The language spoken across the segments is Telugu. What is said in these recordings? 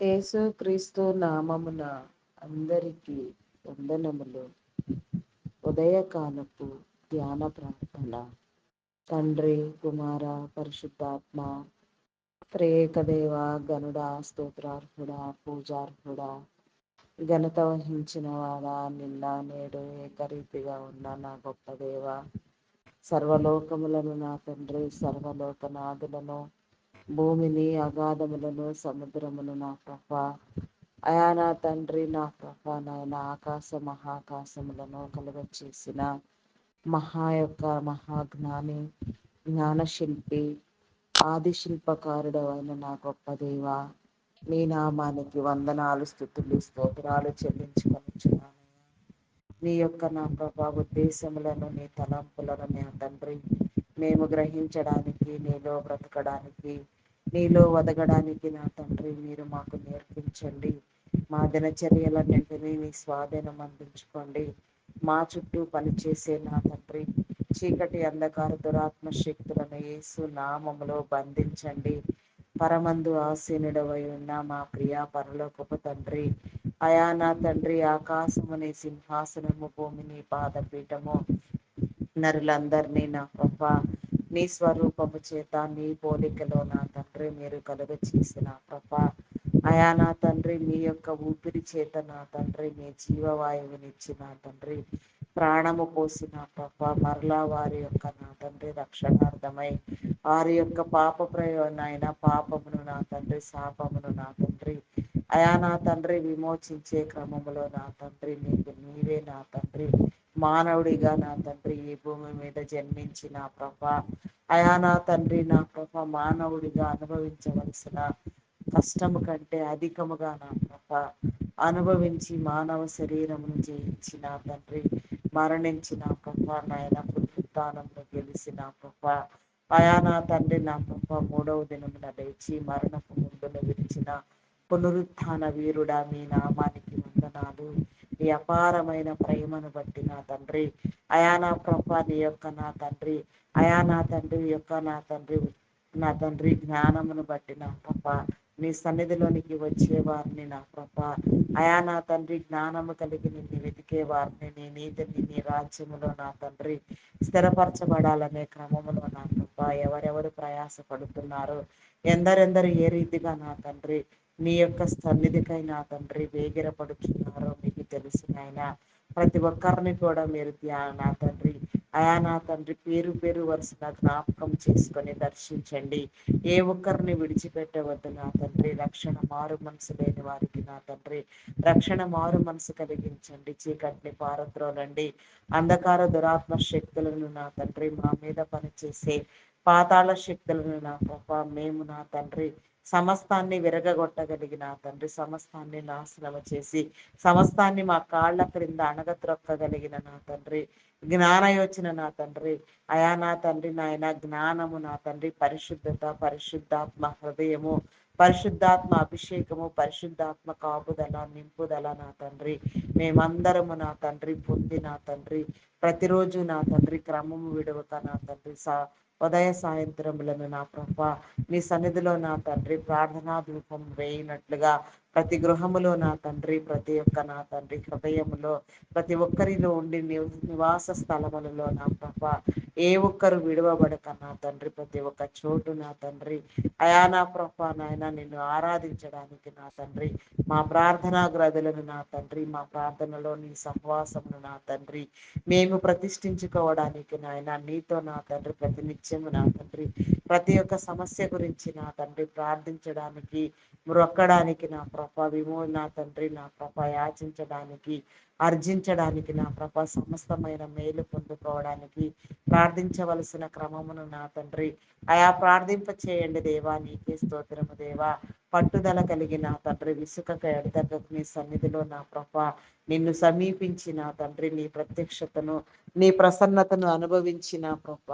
యేసుక్రీస్తు నామమున అందరికీ వందనములు. ఉదయకాలపు ధ్యాన ప్రార్థన. తండ్రి, కుమార, పరిశుద్ధాత్మ త్రియేక దేవ, గనుడా, స్తోత్రార్హుడా, పూజార్హుడా, ఘనత వహించిన వాడా, నిన్న నేడు ఏకరీతిగా ఉన్న నా గొప్ప దేవ, సర్వలోకములను నా తండ్రి, సర్వలోకనాథులను, భూమిని, అగాధములను, సముద్రమును నా ప్రభా, అయా నా తండ్రి, నా ప్రభా, నాయన ఆకాశ మహాకాశములను కలుగచేసిన మహాజ్ఞాని, జ్ఞానశిల్పి, ఆది శిల్పకారుడు అయిన నా గొప్ప దేవ, నీ నామానికి వందనాలు, స్తుతులు, స్తోత్రాలు చెల్లించుకొనుచున్నాను. నీ యొక్క నా ప్రభా ఉద్దేశములను, నీ తలంపులను నా తండ్రి మేము గ్రహించడానికి, నీలో బ్రతకడానికి, నీలో వదగడానికి నా తండ్రి మీరు మాకు నేర్పించండి. మా దినచర్యలన్నింటినీ నీ స్వాధీనం అందించుకోండి. మా చుట్టూ పనిచేసే నా తండ్రి చీకటి అంధకార దురాత్మ శక్తులను యేసు నామములో బంధించండి. పరమందు ఆసీనుడవై ఉన్న మా ప్రియ పరలోకపు తండ్రి, అయా నా తండ్రి ఆకాశము నీ సింహాసనము, భూమి నీ పాదపీఠము, నరులందరినీ నా ప్రభా నీ స్వరూపము చేత, నీ పోలికలో నా తండ్రి మీరు కలుగ చేసిన ప్రభా, అయా నా తండ్రి మీ యొక్క ఊపిరి చేత నా తండ్రి మీ జీవవాయువునిచ్చి నా తండ్రి ప్రాణము పోసిన ప్రభా, మరలా వారి యొక్క నా తండ్రి రక్షణార్థమై వారి యొక్క పాప ప్రయోజనైన పాపమును నా తండ్రి, శాపమును నా తండ్రి, అయా నా తండ్రి విమోచించే క్రమములో నా తండ్రి నీవే నా తండ్రి మానవుడిగా నా తండ్రి ఈ భూమి మీద జన్మించి నా ప్రభా, అయా నా తండ్రి నా ప్రభా మానవుడిగా అనుభవించవలసిన కష్టము కంటే అధికముగా నా ప్రభా అనుభవించి మానవ శరీరమును జయించి నా తండ్రి మరణించిన ప్రభా, నాయన పునరుత్థానమును గెలిచిన ప్రభా, అయా నా తండ్రి నా ప్రభా మూడవ దినమున లేచి మరణపు ముందును విరిచిన పునరుత్థాన వీరుడా, మీ నామానికి వందనాలు. నీ అపారమైన ప్రేమను బట్టి నా తండ్రి, అయా నా ప్రభా నీ యొక్క నా తండ్రి, అయా నా తండ్రి యొక్క నా తండ్రి జ్ఞానమును బట్టి నా ప్రభా, నీ సన్నిధిలోనికి వచ్చే వారిని నా ప్రభా, అయా నా తండ్రి జ్ఞానము కలిగి నిన్ను వెతికే వారిని, నీ నీతిని, నీ రాజ్యములో నా తండ్రి స్థిరపరచబడాలనే క్రమములో నా ప్రభా ఎవరెవరు ప్రయాస పడుతున్నారు, ఎందరెందరు ఏ రీతిగా నా తండ్రి నీ యొక్క సన్నిధికై నా తండ్రి వేగిరపడుచున్నారో మీకు తెలుసు నాయన. ప్రతి ఒక్కరిని కూడా మీరు నా తండ్రి, అయా నా తండ్రి పేరు పేరు వరుసగా జ్ఞాపకం చేసుకొని దర్శించండి. ఏ ఒక్కరిని విడిచిపెట్టవద్దు నా తండ్రి. రక్షణ మారు మనసు లేని వారికి నా తండ్రి రక్షణ మారు మనసు కలిగించండి. చీకటిని పారద్రోలండి. అంధకార దురాత్మ శక్తులను నా తండ్రి మా మీద పనిచేసే పాతాళ శక్తులను నా ప్రభా మేము నా తండ్రి సమస్తాన్ని విరగగొట్టగలిగిన తండ్రి, సమస్తాన్ని నాశనము చేసి సమస్తాన్ని మా కాళ్ళ క్రింద అణగత్రొక్కగలిగిన నా తండ్రి జ్ఞానయోచన నా తండ్రి, అయా నా తండ్రి నాయన జ్ఞానము నా తండ్రి పరిశుద్ధత, పరిశుద్ధాత్మ హృదయము, పరిశుద్ధాత్మ అభిషేకము, పరిశుద్ధాత్మ కాపుదల, నింపుదల నా తండ్రి మేమందరము నా తండ్రి పొంది నా తండ్రి ప్రతిరోజు నా తండ్రి క్రమము విడవక నా తండ్రి ఉదయ సాయంత్రములను నా ప్రభా నీ సన్నిధిలో నా తండ్రి ప్రార్థనా ధూపం వేయినట్లుగా ప్రతి గృహములో నా తండ్రి, ప్రతి ఒక్క నా తండ్రి హృదయములో, ప్రతి ఒక్కరిలో ఉండి నివాస స్థలములలో నా ప్రభా ఏ ఒక్కరు విడవబడక నా తండ్రి ప్రతి ఒక్క చోటు నా తండ్రి, అయా నా ప్రభా నాయన నిన్ను ఆరాధించడానికి నా తండ్రి మా ప్రార్థనా గ్రదులను నా తండ్రి, మా ప్రార్థనలో నీ సహవాసమును నా తండ్రి మేము ప్రతిష్ఠించుకోవడానికి నాయన నీతో నా తండ్రి ప్రతినిత్యము నా తండ్రి ప్రతి ఒక్క సమస్య గురించి నా తండ్రి ప్రార్థించడానికి, మ్రొక్కడానికి నా ప్రభ నా తండ్రి నా ప్రభ యాచించడానికి, అర్జించడానికి నా ప్రభ సమస్తమైన మేలు పొందుకోవడానికి ప్రార్థించవలసిన క్రమమును నా తండ్రి అయా ప్రార్థింప చేయండి దేవా. నీకే స్తోత్రము దేవా. పట్టుదల కలిగిన తండ్రి విసుకక ఎడతెగక నీ సన్నిధిలో నా ప్రభ నిన్ను సమీపించిన తండ్రి నీ ప్రత్యక్షతను, నీ ప్రసన్నతను అనుభవించిన ప్రభ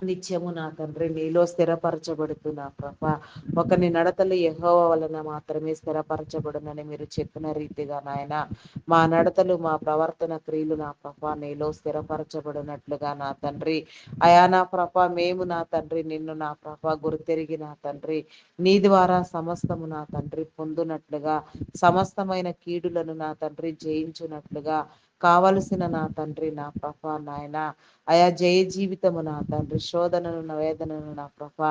నిత్యము నా తండ్రి నీలో స్థిరపరచబడుతూ నా ప్రభ ఒకని నడతలు యెహోవా వలన మాత్రమే స్థిరపరచబడునని మీరు చెప్పిన రీతిగా నాయన మా నడతలు మా ప్రవర్తన క్రియలు నా ప్రభ నీలో స్థిరపరచబడినట్లుగా నా తండ్రి అయా నా ప్రభ మేము నా తండ్రి నిన్ను నా ప్రభ గుర్తెరిగి నా తండ్రి నీ ద్వారా సమస్తము నా తండ్రి పొందునట్లుగా సమస్తమైన కీడులను నా తండ్రి జయించునట్లుగా కావలసిన నా తండ్రి నా ప్రభ నాయన అయా జయ జీవితము నా తండ్రి శోధనను వేదనను నా ప్రభ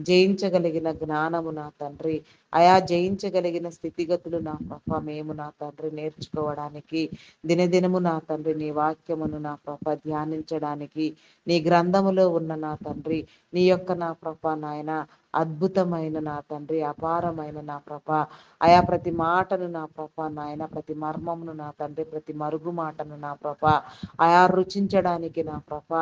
జయించగలిగిన జ్ఞానము నా తండ్రి అయా జయించగలిగిన స్థితిగతులు నా ప్రభ మేము నా తండ్రి నేర్చుకోవడానికి దినదినము నా తండ్రి నీ వాక్యమును నా ప్రభ ధ్యానించడానికి నీ గ్రంథములో ఉన్న నా తండ్రి నీ యొక్క నా ప్రభ నాయన అద్భుతమైన నా తండ్రి అపారమైన నా ప్రభ అయా ప్రతి మాటను నా ప్రభ నాయన ప్రతి మర్మమును నా తండ్రి ప్రతి మరుగు మాటను నా ప్రభ అయా రుచించడానికి నా ప్రభ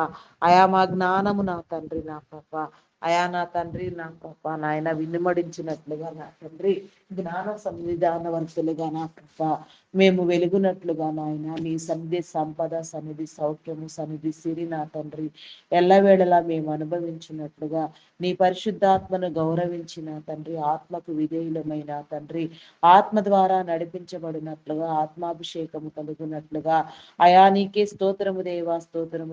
అయా మా జ్ఞానము నా తండ్రి నా ప్రభ అయా నా తండ్రి నా ప్రభ నాయన వినుమడించినట్లుగా నా తండ్రి జ్ఞాన సంవిధానవంతులుగా నా ప్రభ మేము వెలుగునట్లుగా నాయన నీ సన్నిధి సంపద సన్నిధి సౌఖ్యము సన్నిధి సిరి నా తండ్రి ఎల్లవేళలా మేము అనుభవించినట్లుగా నీ పరిశుద్ధాత్మను గౌరవించిన తండ్రి ఆత్మకు విధేయులమైన తండ్రి ఆత్మ ద్వారా నడిపించబడినట్లుగా ఆత్మాభిషేకము కలుగునట్లుగా అయా నీకే స్తోత్రము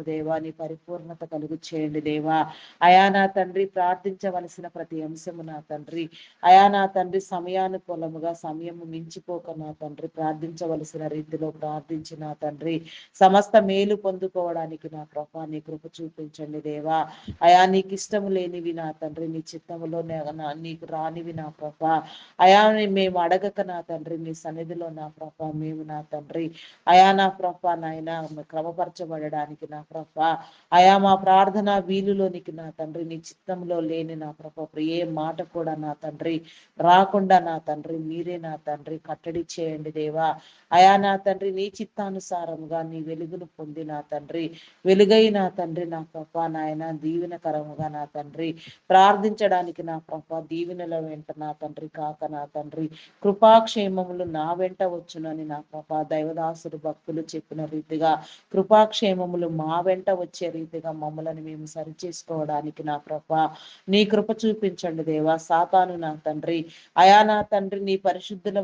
దేవా నీ పరిపూర్ణత కలుగు చేయండి దేవా అయా నా తండ్రి ప్రార్థించవలసిన ప్రతి అంశము నా తండ్రి అయా నా తండ్రి సమయానుకూలముగా సమయము మించిపోక నా తండ్రి ప్రార్థించవలసిన రీతిలో ప్రార్థించిన తండ్రి సమస్త మేలు పొందుకోవడానికి నా ప్రభా నీ కృప చూపించండి దేవా అయా నీకు ఇష్టము లేనివి నా తండ్రి నీ చిత్తములో నీకు రానివి నా ప్రభా అయా మేము అడగక నా తండ్రి నీ సన్నిధిలో నా ప్రభా మేము నా తండ్రి అయా నా ప్రభా నాయన క్రమపరచబడడానికి నా ప్రభా అయా మా ప్రార్థన వీలులోనికి నా తండ్రి నీ చిత్తంలో లేని నా ప్రభా ఏ మాట కూడా నా తండ్రి రాకుండా నా తండ్రి మీరే నా తండ్రి కట్టడి చేయండి దేవా అయా నా తండ్రి నీ చిత్తానుసారముగా నీ వెలుగును పొంది నా తండ్రి వెలుగై నా తండ్రి నా ప్రభా నాయన దీవెనకరముగా నా తండ్రి ప్రార్థించడానికి నా ప్రభా దీవెనల వెంట నా తండ్రి కాక నా తండ్రి కృపాక్షేమములు నా వెంట వచ్చునని నా ప్రభా దైవదాసుడు భక్తులు చెప్పిన రీతిగా కృపాక్షేమములు మా వెంట వచ్చే రీతిగా మమ్మల్ని మేము సరిచేసుకోవడానికి నా ప్రభా నీ కృప చూపించండి దేవా సాతాను నా తండ్రి అయా నా తండ్రి నీ పరిశుద్ధుల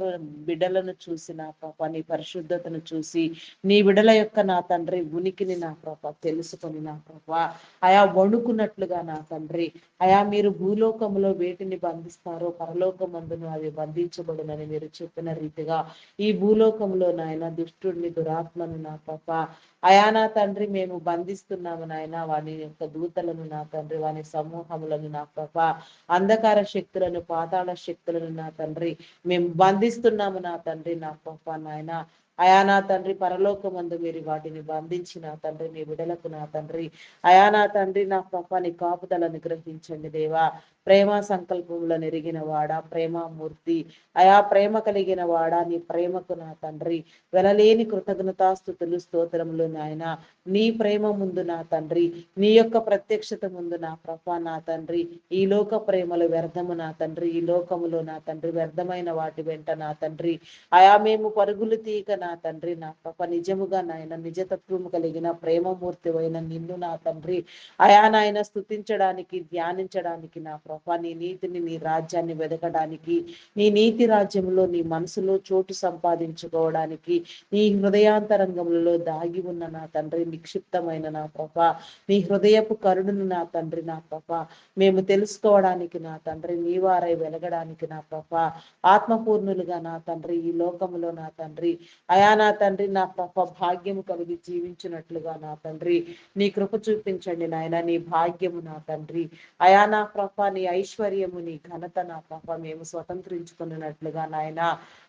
బిడ్డలను చూసి నా ప్రభా నీ పరిశుద్ధతను చూసి నీ బిడ్డల యొక్క నా తండ్రి ఉనికిని నా ప్రభా తెలుసుకొని నా ప్రభా అయా వణుకున్నట్లుగా నా తండ్రి అయా మీరు భూలోకములో వేటిని బంధిస్తారో పరలోకమందును అవి బంధించబడునని మీరు చెప్పిన రీతిగా ఈ భూలోకంలో నాయన దుష్టుడిని దురాత్మను నా ప్రభా అయా నా తండ్రి మేము బంధిస్తున్నాము నాయన వాని యొక్క దూతలను నా తండ్రి వాని సమూహములను నా ప్రభా అంధకార శక్తులను పాతాళ శక్తులను నా తండ్రి మేము బంధిస్తున్నాము నా తండ్రి నా ప్రభా నాయన అయా నా తండ్రి పరలోకమందు మీరు వాటిని బంధించి నా తండ్రి నీ విడలకు నా తండ్రి అయా నా తండ్రి నా ప్రభా నీ కాపుదలను గ్రహించండి దేవా ప్రేమ సంకల్పములను ఎరిగిన వాడా ప్రేమమూర్తి అయా ప్రేమ కలిగిన వాడా నీ ప్రేమకు నా తండ్రి వెలలేని కృతజ్ఞతాస్థుతులు స్తోత్రములు నాయన నీ ప్రేమ ముందు నా తండ్రి నీ యొక్క ప్రత్యక్షత ముందు నా ప్రభా నా తండ్రి ఈ లోక ప్రేమలు వ్యర్థము నా తండ్రి ఈ లోకములో నా తండ్రి వ్యర్థమైన వాటి వెంట నా తండ్రి అయా మేము పరుగులు తీయక నా తండ్రి నా ప్రభ నిజముగా నాయన నిజతత్వము కలిగిన ప్రేమమూర్తి అయిన నిన్ను నా తండ్రి అయా నాయన స్తుతించడానికి ధ్యానించడానికి నా ప్రభ నీ నీతిని నీ రాజ్యాన్ని వెదకడానికి నీ నీతి రాజ్యంలో నీ మనసులో చోటు సంపాదించుకోవడానికి నీ హృదయాంతరంగంలో దాగి ఉన్న నా తండ్రి నిక్షిప్తమైన నా ప్రభ నీ హృదయపు కరుణను నా తండ్రి నా ప్రభ మేము తెలుసుకోవడానికి నా తండ్రి నీ వారై వెలగడానికి నా ప్రభ ఆత్మపూర్ణులుగా నా తండ్రి ఈ లోకములో నా తండ్రి అయా నా తండ్రి నా ప్రభ భాగ్యము కలిగి జీవించినట్లుగా నా తండ్రి నీ కృప చూపించండి నాయన నీ భాగ్యము నా తండ్రి అయా నా ప్రభ నీ ఐశ్వర్యము నీ ఘనత నా ప్రభ మేము స్వతంత్రించుకున్నట్లుగా నాయన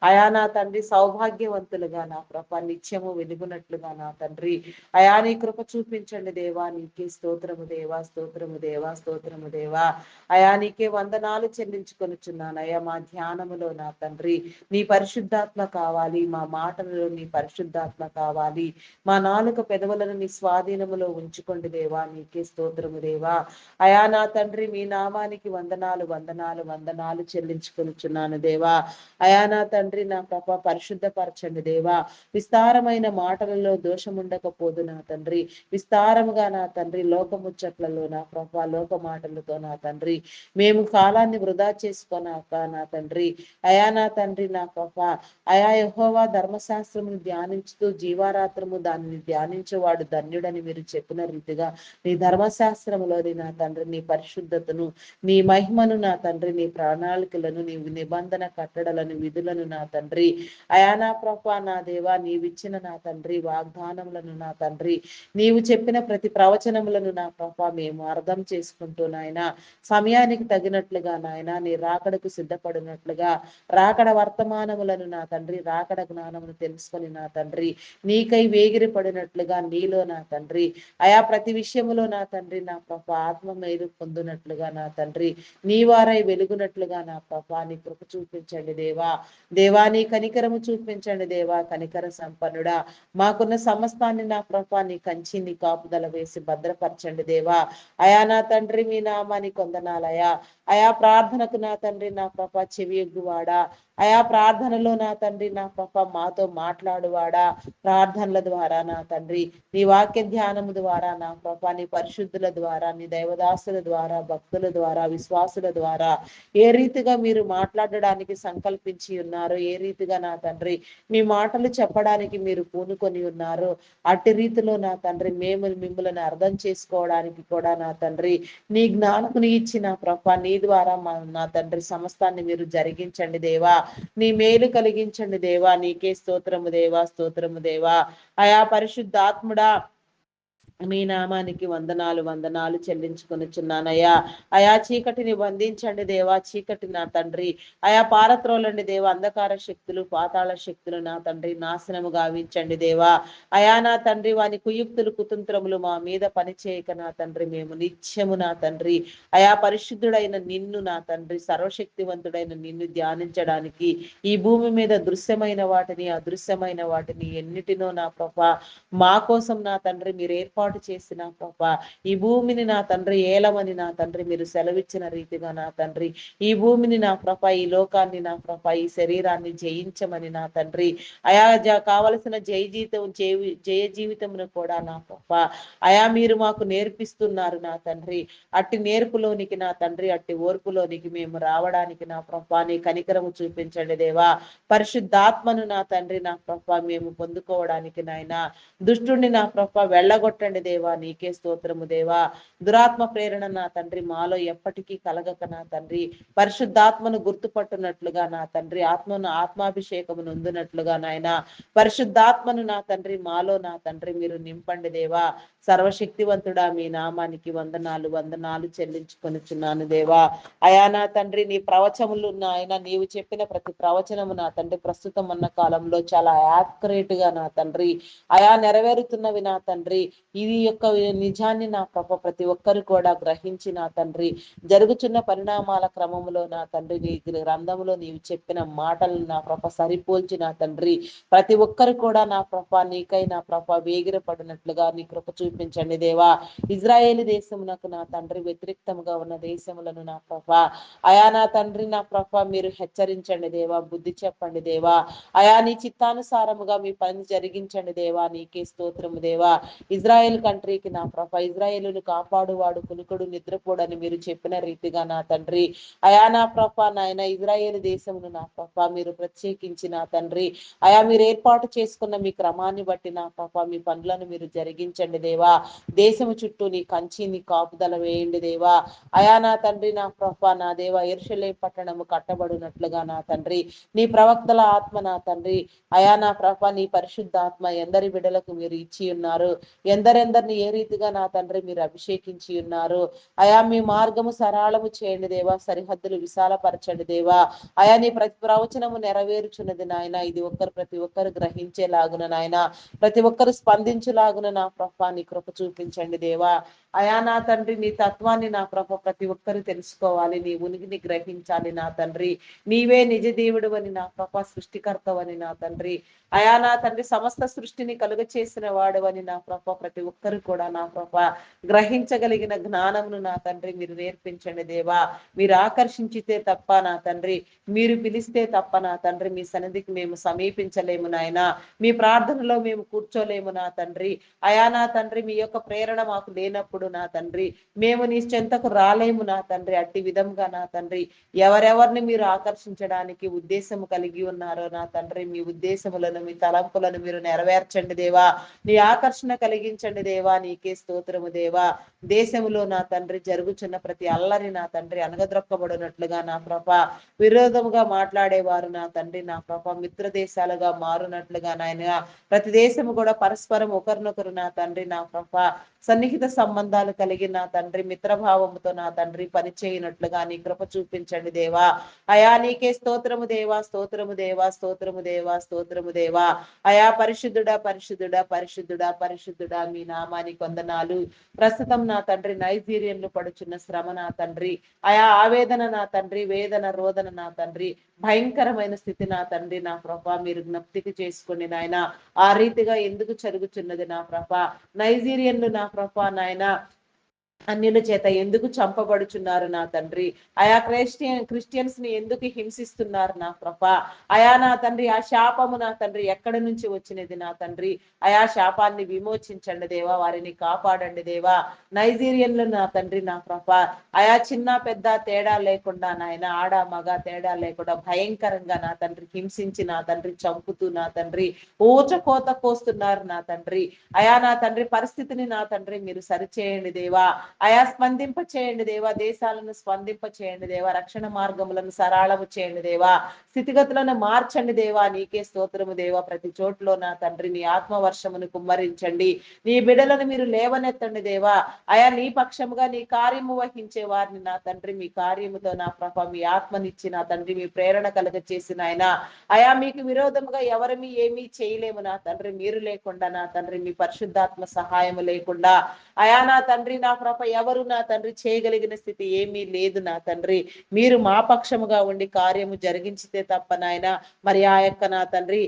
అయా నా తండ్రి సౌభాగ్యవంతులుగా నా ప్రభ నిత్యము వెలుగునట్లుగా నా తండ్రి అయా నీ కృప చూపించండి దేవా నీకే స్తోత్రము దేవా స్తోత్రము దేవా స్తోత్రము దేవా అయా నీకే వందనాలు చెల్లించుకొనుచున్నాను అయా మా ధ్యానములో నా తండ్రి నీ పరిశుద్ధాత్మ కావాలి మా మాటలలో నీ పరిశుద్ధాత్మ కావాలి మా నాలుక పెదవులను నీ స్వాధీనములో ఉంచుకోండి దేవా నీకే స్తోత్రము దేవా అయా నా తండ్రి మీ నామానికి నామానికి వందనాలు వందనాలు వందనాలు చెల్లించుకొనుచున్నాను దేవా. అయా నా తండ్రి నా ప్రభ పరిశుద్ధపరచండి దేవా. విస్తారమైన మాటలలో దోషం ఉండకపోదు నా తండ్రి. విస్తారముగా నా తండ్రి లోకముచ్చట్లలో నా ప్రభ లోక మాటలతో నా తండ్రి మేము కాలాన్ని వృధా చేసుకోనాక నా తండ్రి. అయా నా తండ్రి నా ప్రభ అయా యెహోవా ధర్మశాస్త్రమును ధ్యానించుతూ జీవారాత్రము దానిని ధ్యానించేవాడు ధన్యుడని మీరు చెప్పిన రీతిగా నీ ధర్మశాస్త్రములోని నా తండ్రి నీ పరిశుద్ధతను నీ మహిమను నా తండ్రి నీ ప్రణాళికలను నీ నిబంధన కట్టడలను విధులను నా తండ్రి అయా నా ప్రభ నా దేవా నీవిచ్చిన నా తండ్రి వాగ్దానములను నా తండ్రి నీవు చెప్పిన ప్రతి ప్రవచనములను నా ప్రభ మేము అర్థం చేసుకుంటూ నాయన సమయానికి తగినట్లుగా నాయన నీ రాకడకు సిద్ధపడినట్లుగా రాకడ వర్తమానములను నా తండ్రి రాకడ జ్ఞానమును తెలుసుకొని నా తండ్రి నీకై వేగిరి పడినట్లుగా నీలో నా తండ్రి అయా ప్రతి విషయములో నా తండ్రి నా ప్రభ ఆత్మ మేలు పొందినట్లుగా నా తండ్రి నీ వారై వెలుగునట్లుగా నా ప్రభ నీ కృప చూపించండి దేవా. దేవా నీ కనికరము చూపించండి దేవా. కనికర సంపన్నుడా మాకున్న సమస్తాన్ని నా ప్రభ నీ కంచి నీ కాపుదల వేసి భద్రపరచండి దేవా. అయా నా తండ్రి మీ నామానికి వందనాలయా. అయా ప్రార్థనకు నా తండ్రి నా ప్రభ చెవియొగ్గువాడా. అయా ప్రార్థనలో నా తండ్రి నా ప్రభ మాతో మాట్లాడువాడా. ప్రార్థనల ద్వారా నా తండ్రి నీ వాక్య ధ్యానము ద్వారా నా ప్రభ నీ పరిశుద్ధుల ద్వారా నీ దైవదాసుల ద్వారా భక్తుల ద్వారా విశ్వాసుల ద్వారా ఏ రీతిగా మీరు మాట్లాడడానికి సంకల్పించి ఉన్నారు, ఏ రీతిగా నా తండ్రి మీ మాటలు చెప్పడానికి మీరు పూనుకొని ఉన్నారు, అట్టి రీతిలో నా తండ్రి మేము మిమ్మల్ని అర్థం చేసుకోవడానికి కూడా నా తండ్రి నీ జ్ఞానముని ఇచ్చి నా ప్రభ నీ ద్వారా నా తండ్రి సమస్తాన్ని మీరు జరిగించండి దేవా. నీ మేలు కలిగించండి దేవా. నీకే స్తోత్రము దేవా. స్తోత్రము దేవా. అయా పరిశుద్ధాత్ముడా మీ నామానికి వందనాలు వందనాలు చెల్లించుకొనిచున్నానయ్యా. అయా చీకటిని బంధించండి దేవా. చీకటి నా తండ్రి అయా పారత్రోలండి దేవా. అంధకార శక్తులు పాతాళ శక్తులు నా తండ్రి నాశనము గావించండి దేవా. అయా నా తండ్రి వాని కుయుక్తులు కుతంత్రములు మా మీద పనిచేయక నా తండ్రి మేము నిత్యము నా తండ్రి అయా పరిశుద్ధుడైన నిన్ను నా తండ్రి సర్వశక్తివంతుడైన నిన్ను ధ్యానించడానికి ఈ భూమి మీద దృశ్యమైన వాటిని అదృశ్యమైన వాటిని ఎన్నిటినో నా ప్రభ మా కోసం నా తండ్రి మీరు ఏర్పాటు చేసిన ప్రభ ఈ భూమిని నా తండ్రి ఏలమని నా తండ్రి మీరు సెలవిచ్చిన రీతిగా నా తండ్రి ఈ భూమిని నా ప్రభ ఈ లోకాన్ని నా ప్రభ ఈ శరీరాన్ని జయించమని నా తండ్రి అయా కావలసిన జయ జీవితమును కూడా నా ప్రభ అయా మీరు మాకు నేర్పిస్తున్నారు నా తండ్రి. అట్టి నేర్పులోనికి నా తండ్రి అట్టి ఓర్పులోనికి మేము రావడానికి నా ప్రభ నీ కనికరము చూపించండి దేవా. పరిశుద్ధాత్మను నా తండ్రి నా ప్రభ మేము పొందుకోవడానికి నాయన దుష్టుణ్ణి నా ప్రభ వెళ్ళగొట్టండి దేవా. నీకే స్తోత్రము దేవా. దురాత్మ ప్రేరణ నా తండ్రి మాలో ఎప్పటికీ కలగక నా తండ్రి పరిశుద్ధాత్మను గుర్తుపట్టునట్లుగా నా తండ్రి ఆత్మాభిషేకము నొందినట్లుగా నాయన పరిశుద్ధాత్మను నా తండ్రి మాలో నా తండ్రి మీరు నింపండి దేవా. సర్వశక్తివంతుడా మీ నామానికి వందనాలు వందనాలు చెల్లించుకొనిచున్నాను దేవా. అయా నా తండ్రి నీ ప్రవచములు నాయన నీవు చెప్పిన ప్రతి ప్రవచనము నా తండ్రి ప్రస్తుతం ఉన్న కాలంలో చాలా యాక్యురేట్ గా నా తండ్రి అయా నెరవేరుతున్నవి నా తండ్రి. ఇది యొక్క నిజాన్ని నా ప్రభ ప్రతి ఒక్కరు కూడా గ్రహించి నా తండ్రి జరుగుతున్న పరిణామాల క్రమంలో నా తండ్రి నీ గ్రంథంలో నీవు చెప్పిన మాటలను నా ప్రభ సరిపోల్చి నా తండ్రి ప్రతి ఒక్కరు కూడా నా ప్రభ నీకై నా ప్రభ వేగిరపడినట్లుగా నీ కృప చూపించండి దేవా. ఇజ్రాయేలు దేశమునకు నా తండ్రి వ్యతిరేక్తముగా ఉన్న దేశములను నా ప్రభ అయా నా తండ్రి నా ప్రభ మీరు హెచ్చరించండి దేవా. బుద్ధి చెప్పండి దేవా. అయా నీ చిత్తానుసారముగా మీ పని జరిగించండి దేవా. నీకే స్తోత్రము దేవా. ఇజ్రాయేల్ కంట్రీకి నా ప్రభ ఇజ్రాయేలును కాపాడువాడు కునుకుడు నిద్రపోడని మీరు చెప్పిన రీతిగా నా తండ్రి అయా నా ప్రభ నాయన ఇజ్రాయేల్ దేశమును నా ప్రభ మీరు ప్రత్యేకించి నా తండ్రి అయా మీరు ఏర్పాటు చేసుకున్న మీ క్రమాన్ని బట్టి నా ప్రభ మీ పనులను మీరు జరిగించండి దేవా. దేశము చుట్టూ నీ కంచి నీ కాపుదల వేయండి దేవా. అయా నా తండ్రి నా ప్రభ నా దేవా యెరూషలేము పట్టణము కట్టబడినట్లుగా నా తండ్రి నీ ప్రవక్తల ఆత్మ నా తండ్రి అయా నా ప్రభ నీ పరిశుద్ధాత్మ ఎందరి బిడ్డలకు మీరు ఇచ్చి ఉన్నారు, ఎందరెందరిని ఏ రీతిగా నా తండ్రి మీరు అభిషేకించి ఉన్నారు. అయా మీ మార్గము సరళము చేయండి దేవా. సరిహద్దులు విశాలపరచండి దేవా. అయా నీ ప్రతి ప్రవచనము నెరవేరుచున్నది నాయన. ఇది ప్రతి ఒక్కరు గ్రహించేలాగున నాయన ప్రతి ఒక్కరు స్పందించులాగున నా ప్రభ నీ కృప చూపించండి దేవా. అయా నా తండ్రి నీ తత్వాన్ని నా ప్రభ ప్రతి ఒక్కరు తెలుసుకోవాలి, నీ ఉనికిని గ్రహించాలి నా తండ్రి. నీవే నిజ దేవుడు అని నా ప్రభ సృష్టికర్తవని నా తండ్రి అయా నా తండ్రి సమస్త సృష్టిని కలుగ చేసిన వాడు అని నా ప్రభ ప్రతి ఒక్కరు కూడా నా ప్రభా గ్రహించగలిగిన జ్ఞానమును నా తండ్రి మీరు నేర్పించండి దేవా. మీరు ఆకర్షించితే తప్ప నా తండ్రి, మీరు పిలిస్తే తప్ప నా తండ్రి మీ సన్నిధికి మేము సమీపించలేము నాయన. మీ ప్రార్థనలో మేము కూర్చోలేము నా తండ్రి. అయా నా తండ్రి మీ యొక్క ప్రేరణ మాకు లేనప్పుడు నా తండ్రి మేము నీ చెంతకు రాలేము నా తండ్రి. అట్టి విధంగా నా తండ్రి ఎవరెవరిని మీరు ఆకర్షించడానికి ఉద్దేశము కలిగి ఉన్నారో నా తండ్రి మీ ఉద్దేశములను మీ తలంపులను మీరు నెరవేర్చండి దేవా. నీ ఆకర్షణ కలిగించండి దేవా. నీకే స్తోత్రము దేవా. దేశములో నా తండ్రి జరుగుచున్న ప్రతి అల్లరి నా తండ్రి అనగద్రొక్కబడినట్లుగా నా ప్రభ విరోధముగా మాట్లాడేవారు నా తండ్రి నా ప్రభ మిత్ర దేశాలుగా మారునట్లుగా నాయన ప్రతి దేశము కూడా పరస్పరం ఒకరినొకరు నా తండ్రి నా ప్రభ సన్నిహిత సంబంధాలు కలిగి నా తండ్రి మిత్రభావముతో నా తండ్రి పనిచేయనట్లుగా నీ కృప చూపించండి దేవా. అయా నీకే స్తోత్రము దేవా, స్తోత్రము దేవా, స్తోత్రము దేవా, స్తోత్రము దేవా. అయా పరిశుద్ధుడా, పరిశుద్ధుడా, పరిశుద్ధుడా, పరిశుద్ధుడా మీ నామానికి వందనాలు. ప్రస్తుతం నా తండ్రి నైజీరియన్లు పడుచున్న శ్రమ నా తండ్రి, అయా ఆవేదన నా తండ్రి, వేదన రోదన నా తండ్రి, భయంకరమైన స్థితి నా తండ్రి నా ప్రభా మీరు జ్ఞప్తికి చేసుకోండి నాయన. ఆ రీతిగా ఎందుకు జరుగుచున్నది నా ప్రభా? నైజీరియన్లు నా ప్రభా నాయన అన్యుల చేత ఎందుకు చంపబడుచున్నారు నా తండ్రి? ఆయా క్రిస్టియన్స్ ని ఎందుకు హింసిస్తున్నారు నా ప్రభా? అయా నా తండ్రి ఆ శాపము నా తండ్రి ఎక్కడి నుంచి వచ్చినది నా తండ్రి? ఆయా శాపాన్ని విమోచించండి దేవా, వారిని కాపాడండి దేవా. నైజీరియన్లు నా తండ్రి నా ప్రభా ఆయా చిన్న పెద్ద తేడా లేకుండా నాయన ఆడ మగ తేడా లేకుండా భయంకరంగా నా తండ్రి హింసించి నా తండ్రి చంపుతూ నా తండ్రి ఊచకోత కోస్తున్నారు నా తండ్రి. అయా నా తండ్రి పరిస్థితిని నా తండ్రి మీరు సరిచేయండి దేవా. అయా స్పందింప చేయండి దేవా. దేశాలను స్పందింప చేయండి దేవా. రక్షణ మార్గములను సరళము చేయండి దేవా. స్థితిగతులను మార్చండి దేవా. నీకే స్తోత్రము దేవా. ప్రతి చోట్లో నా తండ్రి నీ ఆత్మవర్షమును కుమ్మరించండి. నీ బిడలను మీరు లేవనెత్తండి దేవా. అయా నీ పక్షముగా నీ కార్యము వహించే వారిని నా తండ్రి మీ కార్యముతో నా ప్రభ మీ ఆత్మనిచ్చి నా తండ్రి మీ ప్రేరణ కలుగ చేసిన ఆయన అయా మీకు విరోధముగా ఎవరిమి ఏమీ చేయలేము నా తండ్రి. మీరు లేకుండా నా తండ్రి మీ పరిశుద్ధాత్మ సహాయము లేకుండా అయా నా తండ్రి నా ప్రభ ఎవరు నా తండ్రి చేయగలిగిన స్థితి ఏమీ లేదు నా తండ్రి. మీరు మా పక్షముగా ఉండి కార్యము జరిగించితే తప్ప నాయన మరి ఆ యొక్క నా తండ్రి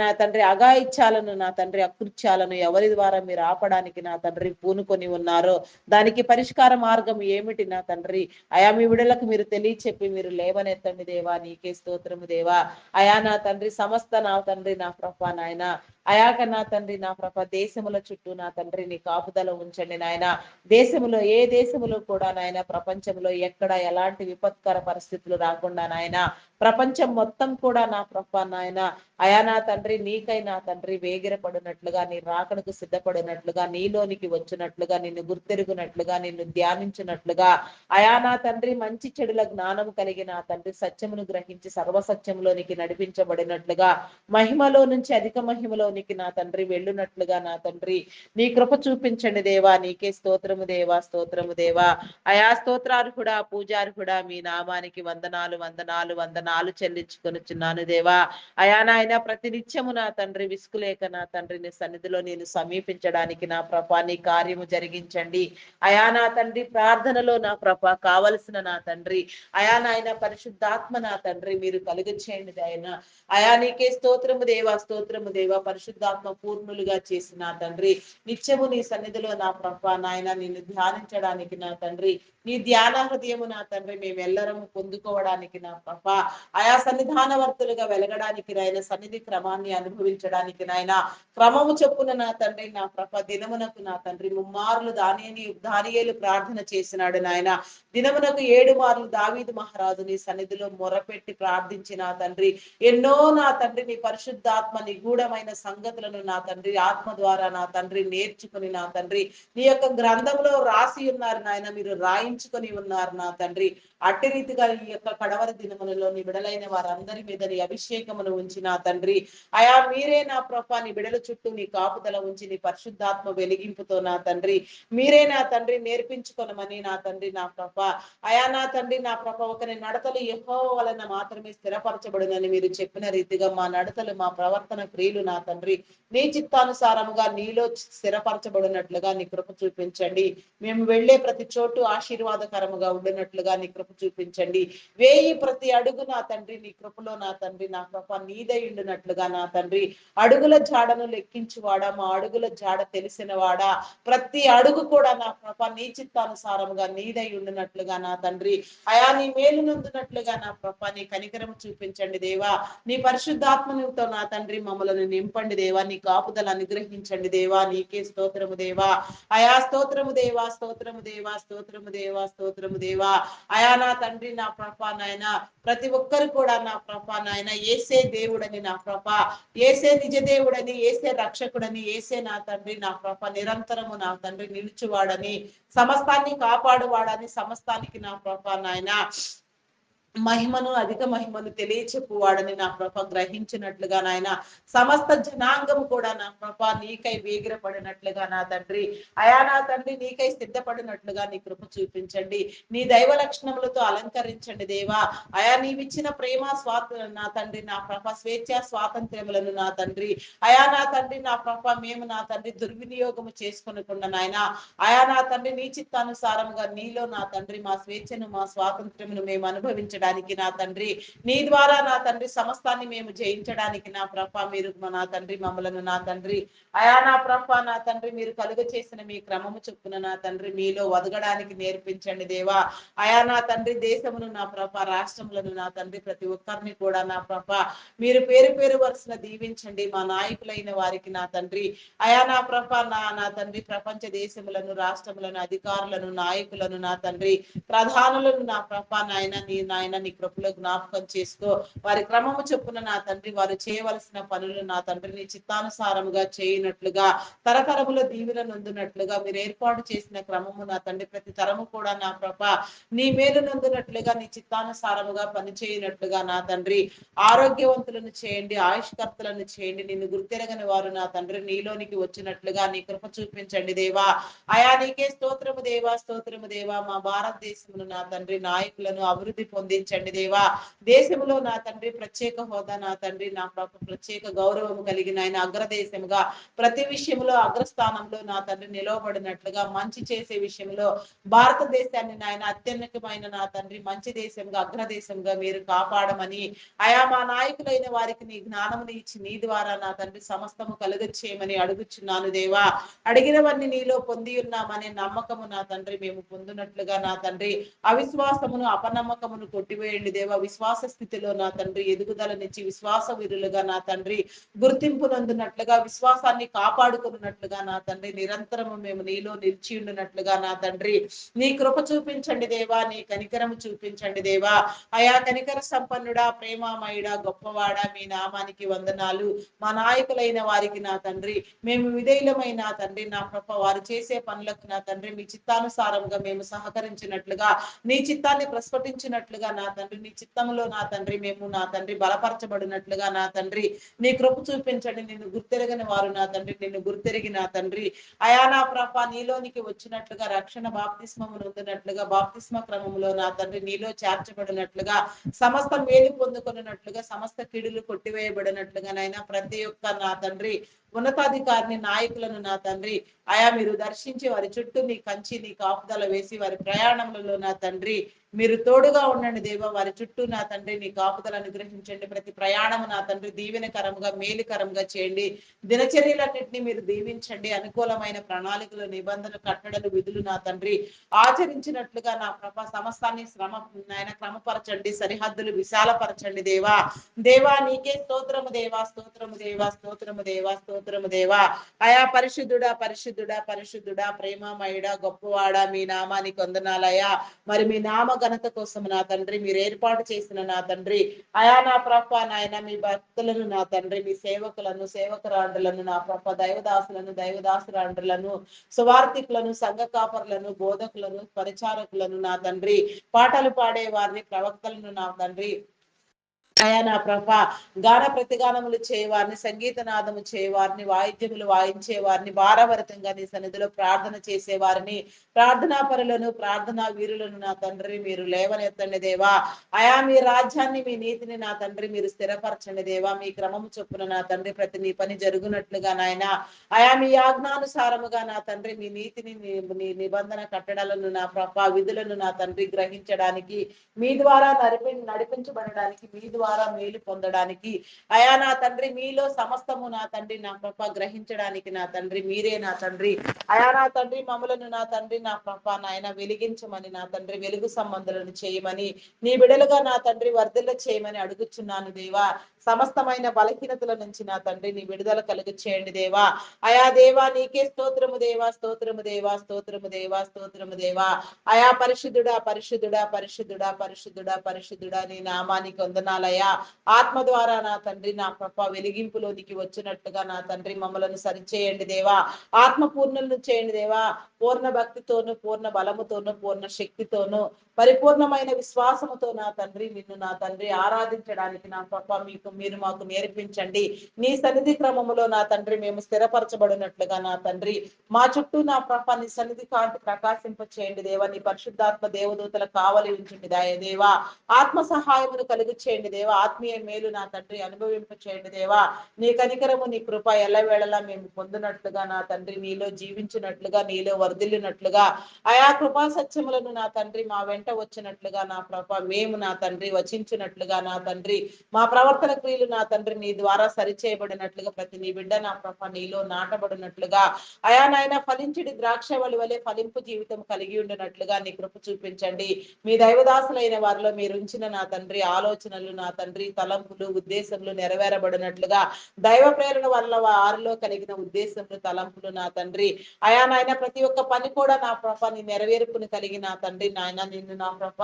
నా తండ్రి అఘాయిత్యాలను నా తండ్రి అకృత్యాలను ఎవరి ద్వారా మీరు ఆపడానికి నా తండ్రి పూనుకొని ఉన్నారో దానికి పరిష్కార మార్గం ఏమిటి నా తండ్రి? అయా మీ విడలకు మీరు తెలియచెప్పి మీరు లేవనెత్తండి దేవా. నీకే స్తోత్రము దేవా. అయా నా తండ్రి సమస్త నా తండ్రి నా ప్రభ నాయన అయాక నా తండ్రి నా ప్రభ దేశముల చుట్టూ నా తండ్రి నీ కాపుదల ఉంచండి నాయన. దేశములో ఏ దేశములో కూడా నాయన ప్రపంచంలో ఎక్కడ ఎలాంటి విపత్కర పరిస్థితులు రాకుండా నాయన ప్రపంచం మొత్తం కూడా నా ప్రభ నాయన అయా నా తండ్రి నీకై నా తండ్రి వేగిరపడినట్లుగా నీ రాకడకు సిద్ధపడినట్లుగా నీలోనికి వచ్చినట్లుగా నిన్ను గుర్తెరుగునట్లుగా నిన్ను ధ్యానించినట్లుగా అయా నా తండ్రి మంచి చెడుల జ్ఞానం కలిగి నా తండ్రి సత్యమును గ్రహించి సర్వసత్యంలోనికి నడిపించబడినట్లుగా మహిమలో నుంచి అధిక మహిమలోనికి నా తండ్రి వెళ్ళునట్లుగా నా తండ్రి నీ కృప చూపించండి దేవా. నీకే స్తోత్రము దేవా, స్తోత్రము దేవా. అయా స్తోత్రార్హుడా, పూజార్హుడా మీ నామానికి వందనాలు వందనాలు వందనాలు చెల్లించుకొనుచున్నాను దేవా. అయా నాయన ప్రతి నిత్యము నా తండ్రి విసుకులేక నా తండ్రి నీ సన్నిధిలో నేను సమీపించడానికి నా ప్రభా నీ కార్యము జరిగించండి. అయా నా తండ్రి ప్రార్థనలో నా ప్రభా కావలసిన నా తండ్రి అయా నాయన పరిశుద్ధాత్మ నా తండ్రి మీరు కలుగ చేయండి ఆయన. అయా నీకే స్తోత్రము దేవా, స్తోత్రము దేవా. పరిశుద్ధాత్మ పూర్ణులుగా చేసి నా తండ్రి నిత్యము నీ సన్నిధిలో నా ప్రభా నాయన నిన్ను ధ్యానించడానికి నా తండ్రి నీ ధ్యాన హృదయము నా తండ్రి మేమెల్లరము పొందుకోవడానికి నా ప్రభా ఆయా సన్నిధానవర్తులుగా వెలగడానికి నాయన సన్నిధి క్రమాన్ని అనుభవించడానికి నాయన క్రమము చెప్పున నా తండ్రి నా ప్రభ దినమునకు నా తండ్రి ముమ్మార్లు దానియేలు ప్రార్థన చేసినాడు నాయన. దినమునకు 7 మార్లు దావీదు మహారాజు నీ సన్నిధిలో మొరపెట్టి ప్రార్థించి నా తండ్రి ఎన్నో నా తండ్రి నీ పరిశుద్ధాత్మ నిగూఢమైన సంగతులను నా తండ్రి ఆత్మ ద్వారా నా తండ్రి నేర్చుకుని నా తండ్రి నీ యొక్క గ్రంథంలో రాసి ఉన్నారు నాయన. మీరు రాయించుకొని ఉన్నారు నా తండ్రి. అట్టి రీతిగా ఈ యొక్క కడవర దినములలో నీ బిడలైన వారందరి మీద నీ అభిషేకమును ఉంచి నా తండ్రి అయా మీరే నా ప్రభ నీ బిడల చుట్టూ నీ కాపుదల ఉంచి నీ పరిశుద్ధాత్మ వెలిగింపుతో నా తండ్రి మీరే నా తండ్రి నేర్పించుకొనమని నా తండ్రి నా ప్రభ అయా నా తండ్రి నా ప్రభ ఒకరి నడతలు యెహోవా వలన మాత్రమే స్థిరపరచబడునని మీరు చెప్పిన రీతిగా మా నడతలు మా ప్రవర్తన క్రియలు నా తండ్రి నీ చిత్తానుసారముగా నీలో స్థిరపరచబడినట్లుగా నీ కృప చూపించండి. మేము వెళ్ళే ప్రతి చోటు ఆశీర్వాదకరముగా ఉండినట్లుగా నీ కృప చూపించండి. వేయి ప్రతి అడుగున నా తండ్రి నీ కృపలో నా తండ్రి నా ప్రభ నీదై ఉండినట్లుగా నా తండ్రి అడుగుల జాడను లెక్కించువాడా, మా అడుగుల జాడ తెలిసిన వాడా, ప్రతి అడుగు కూడా నా ప్రభ నీ చిత్తానుసారముగా నీదై ఉండినట్లుగా నా తండ్రి అయా నీ మేలు నందునట్లుగా నా ప్రభ నీ కనికరం చూపించండి దేవా. నీ పరిశుద్ధాత్మనితో నా తండ్రి మమ్మల్ని నింపండి దేవా. నీ కాపుదలు అనుగ్రహించండి దేవా. నీకే స్తోత్రము దేవా. అయా స్తోత్రము దేవా, స్తోత్రము దేవా, స్తోత్రము దేవా, స్తోత్రము దేవా. అయా నా తండ్రి నా ప్రభ నాయన ప్రతి ఒక్కరు కూడా నా ప్రభ నాయన ఏసే దేవుడని నా ప్రభ, ఏసే నిజ దేవుడని, ఏసే రక్షకుడని, ఏసే నా తండ్రి నా ప్రభ నిరంతరము నా తండ్రి నిలుచువాడని, సమస్తాన్ని కాపాడువాడని, సమస్తానికి నా ప్రభ నాయన మహిమను అధిక మహిమను తెలియచెప్పువాడని నా ప్రభ గ్రహించినట్లుగా నాయన సమస్త జనాంగము కూడా నా ప్రభ నీకై వేగిరపడినట్లుగా నా తండ్రి అయా నా తండ్రి నీకై సిద్ధపడినట్లుగా నీ కృప చూపించండి. నీ దైవ లక్షణములతో అలంకరించండి దేవా. అయా నీవిచ్చిన ప్రేమ నా తండ్రి నా ప్రభ స్వేచ్ఛ స్వాతంత్ర్యములను నా తండ్రి అయా నా తండ్రి నా ప్రభ మేము నా తండ్రి దుర్వినియోగము చేసుకొనకుండా నాయన అయా నా తండ్రి నీ చిత్తానుసారముగా నీలో నా తండ్రి మా స్వేచ్ఛను మా స్వాతంత్ర్యమును మేము అనుభవించడానికి నా తండ్రి నీ ద్వారా నా తండ్రి సమస్తాన్ని మేము జయించడానికి నా ప్రభ మీరు నా తండ్రి మమ్మలను నా తండ్రి అయా నా ప్రభ నా తండ్రి మీరు కలుగ చేసిన మీ క్రమము చొప్పున నా తండ్రి మీలో వదగడానికి నేర్పించండి దేవా. అయా నా తండ్రి దేశమును నా ప్రభ రాష్ట్రములను నా తండ్రి ప్రతి ఒక్కరిని కూడా నా ప్రభ మీరు పేరు పేరు వరుసన దీవించండి. మా నాయకులైన వారికి నా తండ్రి అయా నా ప్రభ నా తండ్రి ప్రపంచ దేశములను రాష్ట్రములను అధికారులను నాయకులను నా తండ్రి ప్రధానులను నా ప్రభ నాయన నీ కృపలో జ్ఞాపకం చేసుకో. వారి క్రమము చొప్పున నా తండ్రి వారు చేయవలసిన పనులు నా తండ్రి నీ చిత్తానుసారముగా చేయనట్లుగా తరతరముల దీవెన నందునట్లుగా మీరు ఏర్పాటు చేసిన క్రమము నా తండ్రి ప్రతి తరము కూడా నా ప్రభ నీ మేలు నందునట్లుగా నీ చిత్తానుసారముగా పనిచేయనట్లుగా నా తండ్రి ఆరోగ్యవంతులను చేయండి, ఆయుష్కర్తలను చేయండి. నిన్ను గుర్తెరగని వారు నా తండ్రి నీలోనికి వచ్చినట్లుగా నీ కృప చూపించండి దేవా. అయా నీకే స్తోత్రము దేవా, స్తోత్రము దేవా. మా భారతదేశమును నా తండ్రి నాయకులను అభివృద్ధి పొందించండి దేవా. దేశంలో నా తండ్రి ప్రత్యేక హోదా నా తండ్రి నా ప్రత్యేక గౌరవం కలిగిన ఆయన అగ్రదేశముగా ప్రతి విషయంలో అగ్రస్థానంలో నా తండ్రి నిలవబడినట్లుగా మంచి చేసే విషయంలో భారతదేశాన్ని నాయన అత్యున్నతమైన నా తండ్రి మంచి దేశంగా అగ్రదేశంగా మీరు కాపాడమని అయా మా నాయకులైన వారికి నీ జ్ఞానముని ఇచ్చి నీ ద్వారా నా తండ్రి సమస్తము కలుగచేయమని అడుగుచున్నాను దేవా. అడిగినవన్నీ నీలో పొంది ఉన్నామనే నమ్మకము నా తండ్రి మేము పొందినట్లుగా నా తండ్రి అవిశ్వాసమును అపనమ్మకమును కొట్టివేయండి దేవా. విశ్వాస స్థితిలో నా తండ్రి ఎదుగుదలనిచ్చి విశ్వాస వీరులుగా నా తండ్రి గుర్తింపు నందునట్లుగా విశ్వాసాన్ని కాపాడుకున్నట్లుగా నా తండ్రి నిరంతరము మేము నీలో నిలిచి ఉండినట్లుగా నా తండ్రి నీ కృప చూపించండి దేవా. నీ కనికరము చూపించండి దేవా. అయా కనికర సంపన్నుడా, ప్రేమామయుడా, గొప్పవాడా, మీ నామానికి వందనాలు. మా నాయకులైన వారికి నా తండ్రి మేము విధేయులమైన తండ్రి నా కృప వారు చేసే పనులకు నా తండ్రి మీ చిత్తానుసారంగా మేము సహకరించినట్లుగా నీ చిత్తాన్ని ప్రస్ఫుటించినట్లుగా నా తండ్రి నీ చిత్తంలో నా తండ్రి మేము నా తండ్రి బలపరచబడినట్లుగా నా తండ్రి నీ కృప చూపించండి. నిన్ను గుర్తెరగని వారు నా తండ్రి నిన్ను గుర్తెరిగి నా తండ్రి అయా నా ప్రభ నీలోనికి వచ్చినట్లుగా రక్షణ బాప్తిస్మము నొందినట్లుగా బాప్తిస్మ క్రమంలో నా తండ్రి నీలో చేర్చబడినట్లుగా సమస్త మేలు పొందుకున్నట్లుగా సమస్త కిడులు కొట్టివేయబడినట్లుగా నైనా ప్రతి ఒక్క నా తండ్రి ఉన్నతాధికారిని నాయకులను నా తండ్రి అయా మీరు దర్శించి వారి చుట్టూ నీ కంచి నీ కాపుదల వేసి వారి ప్రయాణములలో నా తండ్రి మీరు తోడుగా ఉండండి దేవా. వారి చుట్టూ నా తండ్రి నీ కాపుదలను అనుగ్రహించండి. ప్రతి ప్రయాణము నా తండ్రి దీవెనకరంగా మేలుకరంగా చేయండి. దినచర్యలన్నింటినీ మీరు దీవించండి. అనుకూలమైన ప్రణాళికలు నిబంధనలు కట్టడలు విధులు నా తండ్రి ఆచరించినట్లుగా నా ప్రభ సమస్తాన్ని నాయన క్రమపరచండి. సరిహద్దులు విశాలపరచండి దేవా. దేవా నీకే స్తోత్రము దేవా, స్తోత్రము దేవా, స్తోత్రము దేవా, స్తోత్రము దేవా. అయా పరిశుద్ధుడా, పరిశుద్ధుడా, పరిశుద్ధుడా, ప్రేమమయుడా, గొప్పవాడా, మీ నామానికి వందనాలయా. మరి మీ నామ ఘనత కోసం నా తండ్రి మీరు ఏర్పాటు చేసిన నా తండ్రి అయా నా ప్రభ నాయన మీ భక్తులను నా తండ్రి మీ సేవకులను సేవకురాండ్రులను నా ప్రభ దైవదాసులను దైవదాసురాండ్రులను సువార్థికులను సంఘ కాపరులను బోధకులను పరిచారకులను నా తండ్రి పాటలు పాడే వారిని ప్రవక్తలను నా తండ్రి అయా నా ప్రభా, గాన ప్రతిగానములు చేయవారిని, సంగీత నాదము చేయవారిని, వాయిద్యములు వాయించేవారిని, భారభరితంగా నీ సన్నిధిలో ప్రార్థన చేసేవారిని, ప్రార్థనా పరులను, ప్రార్థనా వీరులను నా తండ్రి మీరు లేవనెత్తండి దేవా. అయా మీ రాజ్యాన్ని, మీ నీతిని నా తండ్రి మీరు స్థిరపరచండి దేవా. మీ క్రమము చొప్పున నా తండ్రి ప్రతి నీ పని జరుగునట్లుగా నాయన, అయా మీ ఆజ్ఞానుసారముగా నా తండ్రి మీ నీతిని, నీ నిబంధన కట్టడాలను నా ప్రభా, విధులను నా తండ్రి గ్రహించడానికి, మీ ద్వారా నడిపించబడడానికి, మీ ద్వారా మేలు పొందడానికి, అయా నా తండ్రి మీలో సమస్తము నా తండ్రి నా ప్రభ గ్రహించడానికి నా తండ్రి మీరే నా తండ్రి. అయా నా తండ్రి మమ్మలను నా తండ్రి నా ప్రభ నాయన వెలిగించమని, నా తండ్రి వెలుగు సంబంధాలను చేయమని, నీ బిడలుగా నా తండ్రి వర్ధిల్ల చేయమని అడుగుచున్నాను దేవా. సమస్తమైన బలహీనతల నుంచి నా తండ్రి నీ విడుదల కలుగు చేయండి దేవా. అయా దేవా నీకే స్తోత్రము దేవా, స్తోత్రము దేవా, స్తోత్రము దేవా, స్తోత్రము దేవా. అయా పరిశుద్ధుడా, పరిశుద్ధుడా, పరిశుద్ధుడా, పరిశుద్ధుడా, పరిశుద్ధుడా నీ నామానికి వందనాలయ్యా. ఆత్మ ద్వారా నా తండ్రి నా ప్రభ వెలిగింపులోనికి వచ్చినట్టుగా నా తండ్రి మమ్మలను సరిచేయండి దేవా. ఆత్మ పూర్ణులను చేయండి దేవా. పూర్ణ భక్తితోను, పూర్ణ బలముతోను, పూర్ణ శక్తితోను, పరిపూర్ణమైన విశ్వాసముతో నా తండ్రి నిన్ను నా తండ్రి ఆరాధించడానికి నా ప్రభ మీరు మాకు నేర్పించండి. నీ సన్నిధి క్రమములో నా తండ్రి మేము స్థిరపరచబడినట్లుగా నా తండ్రి మా చుట్టూ నా ప్రభ నీ సన్నిధి కాంతి ప్రకాశింప చేయండి దేవా. నీ పరిశుద్ధాత్మ దేవదూతల కావలి ఉంచండి దేవా. ఆత్మ సహాయమును కలుగు చేయండి దేవా. ఆత్మీయ మేలు నా తండ్రి అనుభవింప చేయండి దేవా. నీ కనికరము నీ కృప ఎల్లవేళలా మేము పొందినట్లుగా నా తండ్రి నీలో జీవించినట్లుగా, నీలో వర్ధిల్లినట్లుగా, ఆయా కృపా సత్యములను నా తండ్రి మా వెంట వచ్చినట్లుగా నా ప్రభ మేము నా తండ్రి వచించినట్లుగా నా తండ్రి మా ప్రవర్తన క్రియలు నా తండ్రి నీ ద్వారా సరిచేయబడినట్లుగా, ప్రతి నీ బిడ్డ నా ప్రభ నీలో నాటబడినట్లుగా, అయా నాయన ఫలించడి ద్రాక్షవళి వలె ఫలింపు జీవితం కలిగి ఉండినట్లుగా నీ కృప చూపించండి. మీ దైవదాసులైన వారిలో మీరు ఉంచిన నా తండ్రి ఆలోచనలు, నా తండ్రి తలంపులు, ఉద్దేశములు నెరవేరబడినట్లుగా, దైవ ప్రేరణ వల్ల వారిలో కలిగిన ఉద్దేశములు, తలంపులు నా తండ్రి అయా నాయన ప్రతి ఒక్క పని కూడా నా ప్రభ నీ నెరవేర్పుని కలిగి నా తండ్రి నాయన నిన్ను నా ప్రభ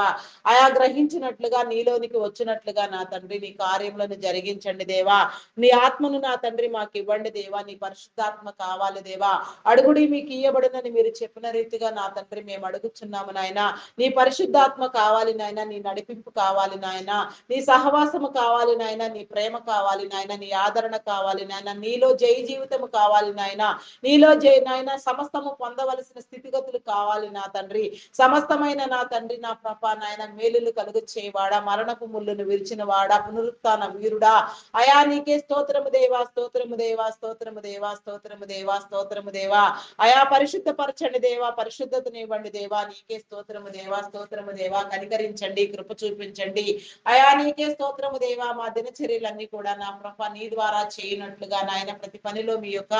ఆయా గ్రహించినట్లుగా, నీలోనికి వచ్చినట్లుగా నా తండ్రి నీ కార్యములను జరిగించండి దేవా. నీ ఆత్మను నా తండ్రి మాకు ఇవ్వండి దేవా. నీ పరిశుద్ధాత్మ కావాలి దేవా. అడుగుడి మీకు ఇయ్యబడినని మీరు చెప్పిన రీతిగా నా తండ్రి మేము అడుగుచున్నాము నాయన. నీ పరిశుద్ధాత్మ కావాలి నాయన, నీ నడిపింపు కావాలి నాయన, నీ సహవాసము కావాలి నాయన, నీ ప్రేమ కావాలి నాయన, నీ ఆదరణ కావాలి నాయన, నీలో జయ జీవితము కావాలి నాయన, నీలో జయ నాయన సమస్తము పొందవలసిన స్థితిగతులు కావాలి నా తండ్రి. సమస్తమైన నా తండ్రి నా ప్రభ నాయన మేలులు కలుగు చేయవాడా, మరణపు ముళ్ళును విరిచిన వాడా, పునరుత్థాన వీరుడా, అయా నీకే స్తోత్రము దేవా, స్తోత్రము దేవా, స్తోత్రము దేవా, స్తోత్రము దేవా, స్తోత్రము దేవా. అయా పరిశుద్ధపరచండి దేవా, పరిశుద్ధతనివ్వండి దేవా. నీకే స్తోత్రము దేవా, స్తోత్రము దేవా. కనికరించండి, కృప చూపించండి. అయా నీకే స్తోత్రము దేవా. మా దినచర్యలన్నీ కూడా నా ప్రభ నీ ద్వారా చేయనట్లుగా నాయన ప్రతి పనిలో మీ యొక్క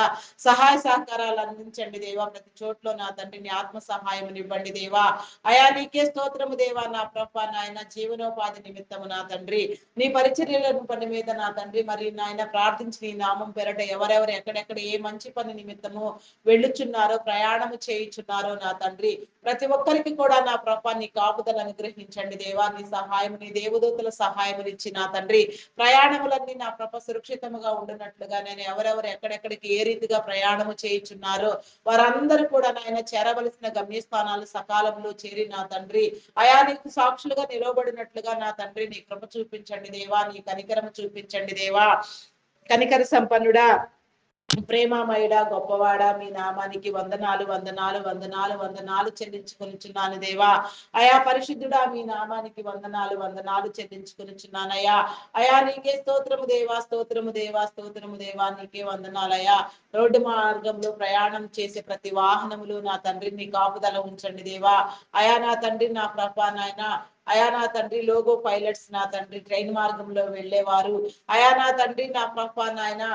సహాయ సహకారాలు అందించండి దేవా. ప్రతి చోట్లో నా తండ్రిని ఆత్మ సహాయం ఇవ్వండి దేవా. అయా నీకే స్తోత్రము దేవా. నా ప్రభ నాయన జీవనోపాధి నిమిత్తము నా తండ్రి నీ పరిచర్యలను పని మీద నా తండ్రి మరి నాయన ప్రార్థించి నీ నామం పెరట ఎవరెవరు ఎక్కడెక్కడ ఏ మంచి పని నిమిత్తము వెళ్ళుచున్నారో, ప్రయాణము చేయుచున్నారో నా తండ్రి ప్రతి ఒక్కరికి కూడా నా ప్రభ నీ కాపుదల అనుగ్రహించండి దేవా. నీ సహాయం, నీ దేవదూతల సహాయం ఇచ్చి నా తండ్రి ప్రయాణములన్నీ నా ప్రభ సురక్షితముగా ఉండినట్లుగా, నేను ఎవరెవరు ఎక్కడెక్కడికి ఏ రీతిగా ప్రయాణము చేయుచున్నారో వారందరూ కూడా నాయన చేరవలసిన గమ్యస్థానాలు సకాలంలో చేరి నా తండ్రి అయా నీకు సాక్షులుగా నిలవబడినట్లుగా నా తండ్రి నీ కృప చూపించండి దేవా. నీ కనికరము చూపించండి దేవా. కనికర సంపన్నుడా, ప్రేమమయుడా, గొప్పవాడా, మీ నామానికి వందనాలు, వందనాలు, వందనాలు, వందనాలు చెల్లించుకొనిచున్నాను దేవా. అయా పరిశుద్ధుడా, మీ నామానికి వందనాలు, వందనాలు చెల్లించుకొనిచున్నానయ్యా. అయా నీకే స్తోత్రము దేవా, స్తోత్రము దేవా, స్తోత్రము దేవా. నీకే వందనాలయ్యా. రోడ్డు మార్గంలో ప్రయాణం చేసే ప్రతి వాహనములు నా తండ్రి నీ కాపుదల ఉంచండి దేవా. అయా నా తండ్రి నా ప్రభ నాయన, అయా నా తండ్రి లోగో పైలట్స్ నా తండ్రి ట్రైన్ మార్గంలో వెళ్ళేవారు, అయా నా తండ్రి నా ప్రభ నాయన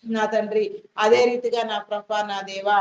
నా తండ్రి అదే రీతిగా నా ప్రభ నా దేవా,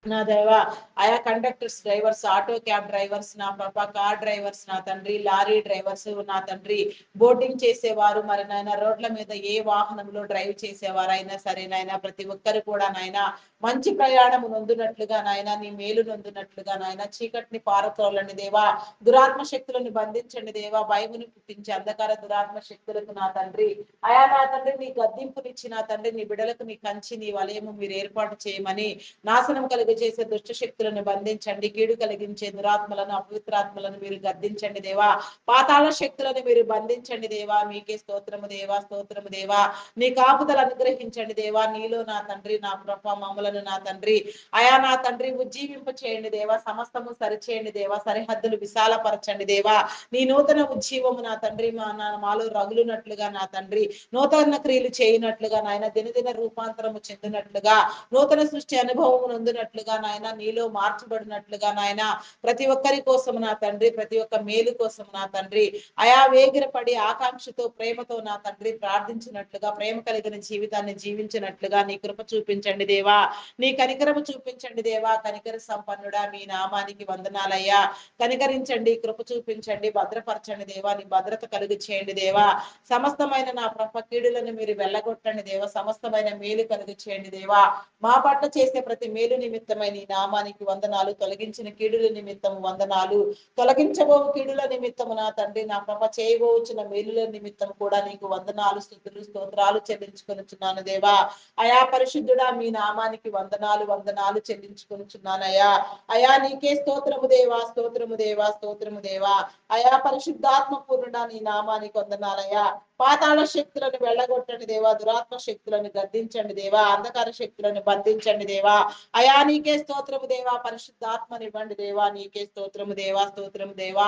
నా దేవా ఆయా conductors, drivers, auto cab drivers నా ప్రభ, కార్ డ్రైవర్స్ నా తండ్రి, లారీ డ్రైవర్స్ నా తండ్రి, బోటింగ్ చేసేవారు మరి నాయన రోడ్ల మీద ఏ వాహనంలో డ్రైవ్ చేసేవారైనా సరే నాయన ప్రతి ఒక్కరు కూడా నాయన మంచి ప్రయాణము నొందునట్లుగా నాయన, నీ మేలు నొందునట్లుగా నాయన, చీకటిని పారతోలండి దేవా, దురాత్మ శక్తులను బంధించండి దేవా, భయమును పుట్టించి అంధకార దురాత్మ శక్తులకు నా తండ్రి, అయా నా తండ్రి నీ గద్దింపునిచ్చి నా తండ్రి, నీ బిడలకు నీ కంచి నీ వలయము మీరు ఏర్పాటు చేయమని, నాశనం కలుగజేసే దుష్ట శక్తులను బంధించండి, కీడు కలిగించే దురాత్మలను అపవిత్రాత్మలను మీరు గద్దించండి దేవా, పాతాళ శక్తులను మీరు బంధించండి దేవా, మీకే స్తోత్రము దేవా, స్తోత్రము దేవా, నీ కాపుదలు అనుగ్రహించండి దేవా, నీలో నా తండ్రి నా ప్రభ మమ్మలను నా తండ్రి, అయా నా తండ్రి ఉజ్జీవింప చేయండి దేవా, సమస్తము సరిచేయండి దేవా, సరిహద్దులు విశాలపరచండి దేవా, నీ నూతన ఉజ్జీవము నా తండ్రి మాలో రగులునట్లుగా నా తండ్రి, నూతన క్రియలు చేయనట్లుగా నాయన, దినదిన రూపాంతరము చెందినట్లుగా, నూతన సృష్టి అనుభవం నొందినట్లుగా నాయన, నీలో మార్చబడినట్లుగా నాయన, ప్రతి ఒక్కరి కోసం నా తండ్రి, ప్రతి ఒక్క మేలు కోసం నా తండ్రి, అయా వేగిరపడి ఆకాంక్షతో ప్రేమతో నా తండ్రి ప్రార్థించినట్లుగా, ప్రేమ కలిగిన జీవితాన్ని జీవించినట్లుగా నీ కృప చూపించండి దేవా, నీ కనికరము చూపించండి దేవా, కనికర సంపన్నుడా మీ నామానికి వందనాలయ్యా, కనికరించండి, కృప చూపించండి, భద్రపరచండి దేవా, నీ భద్రత కలుగు చేయండి దేవా, సమస్తమైన నా ప్రభ కీడులను మీరు వెళ్ళగొట్టండి దేవా, సమస్తమైన మేలు కలుగు చేయండి దేవా, మా పట్ల చేసే ప్రతి మేలు నిమిత్తమై నీ నామానికి వందనాలు, తొలగించిన కీడుల నిమిత్తము వందనాలు, తొలగించబో కీడుల నిమిత్తము నా తండ్రి నా ప్రభ చేయబోచిన మేలుల నిమిత్తం కూడా నీకు వందనాలు, స్తుతులు, స్తోత్రాలు చెల్లించుకొనుచున్నాను దేవా, అయా పరిశుద్ధుడా మీ నామానికి వందనాలు వందనాలు చెల్లించుకొనుచున్నానయ్యా, అయా నీకే స్తోత్రము దేవా, స్తోత్రము దేవా, స్తోత్రము దేవా, అయా పరిశుద్ధాత్మ పూర్ణుడా నీ నామానికి వందనాలయ్యా, పాతాళ శక్తులను వెళ్ళగొట్టండి దేవా, దురాత్మ శక్తులను గద్దించండి దేవా, అంధకార శక్తులను బంధించండి దేవా, అయా నీకే స్తోత్రము దేవా, పరిశుద్ధాత్మనివ్వండి దేవా, నీకే స్తోత్రము దేవా, స్తోత్రము దేవా,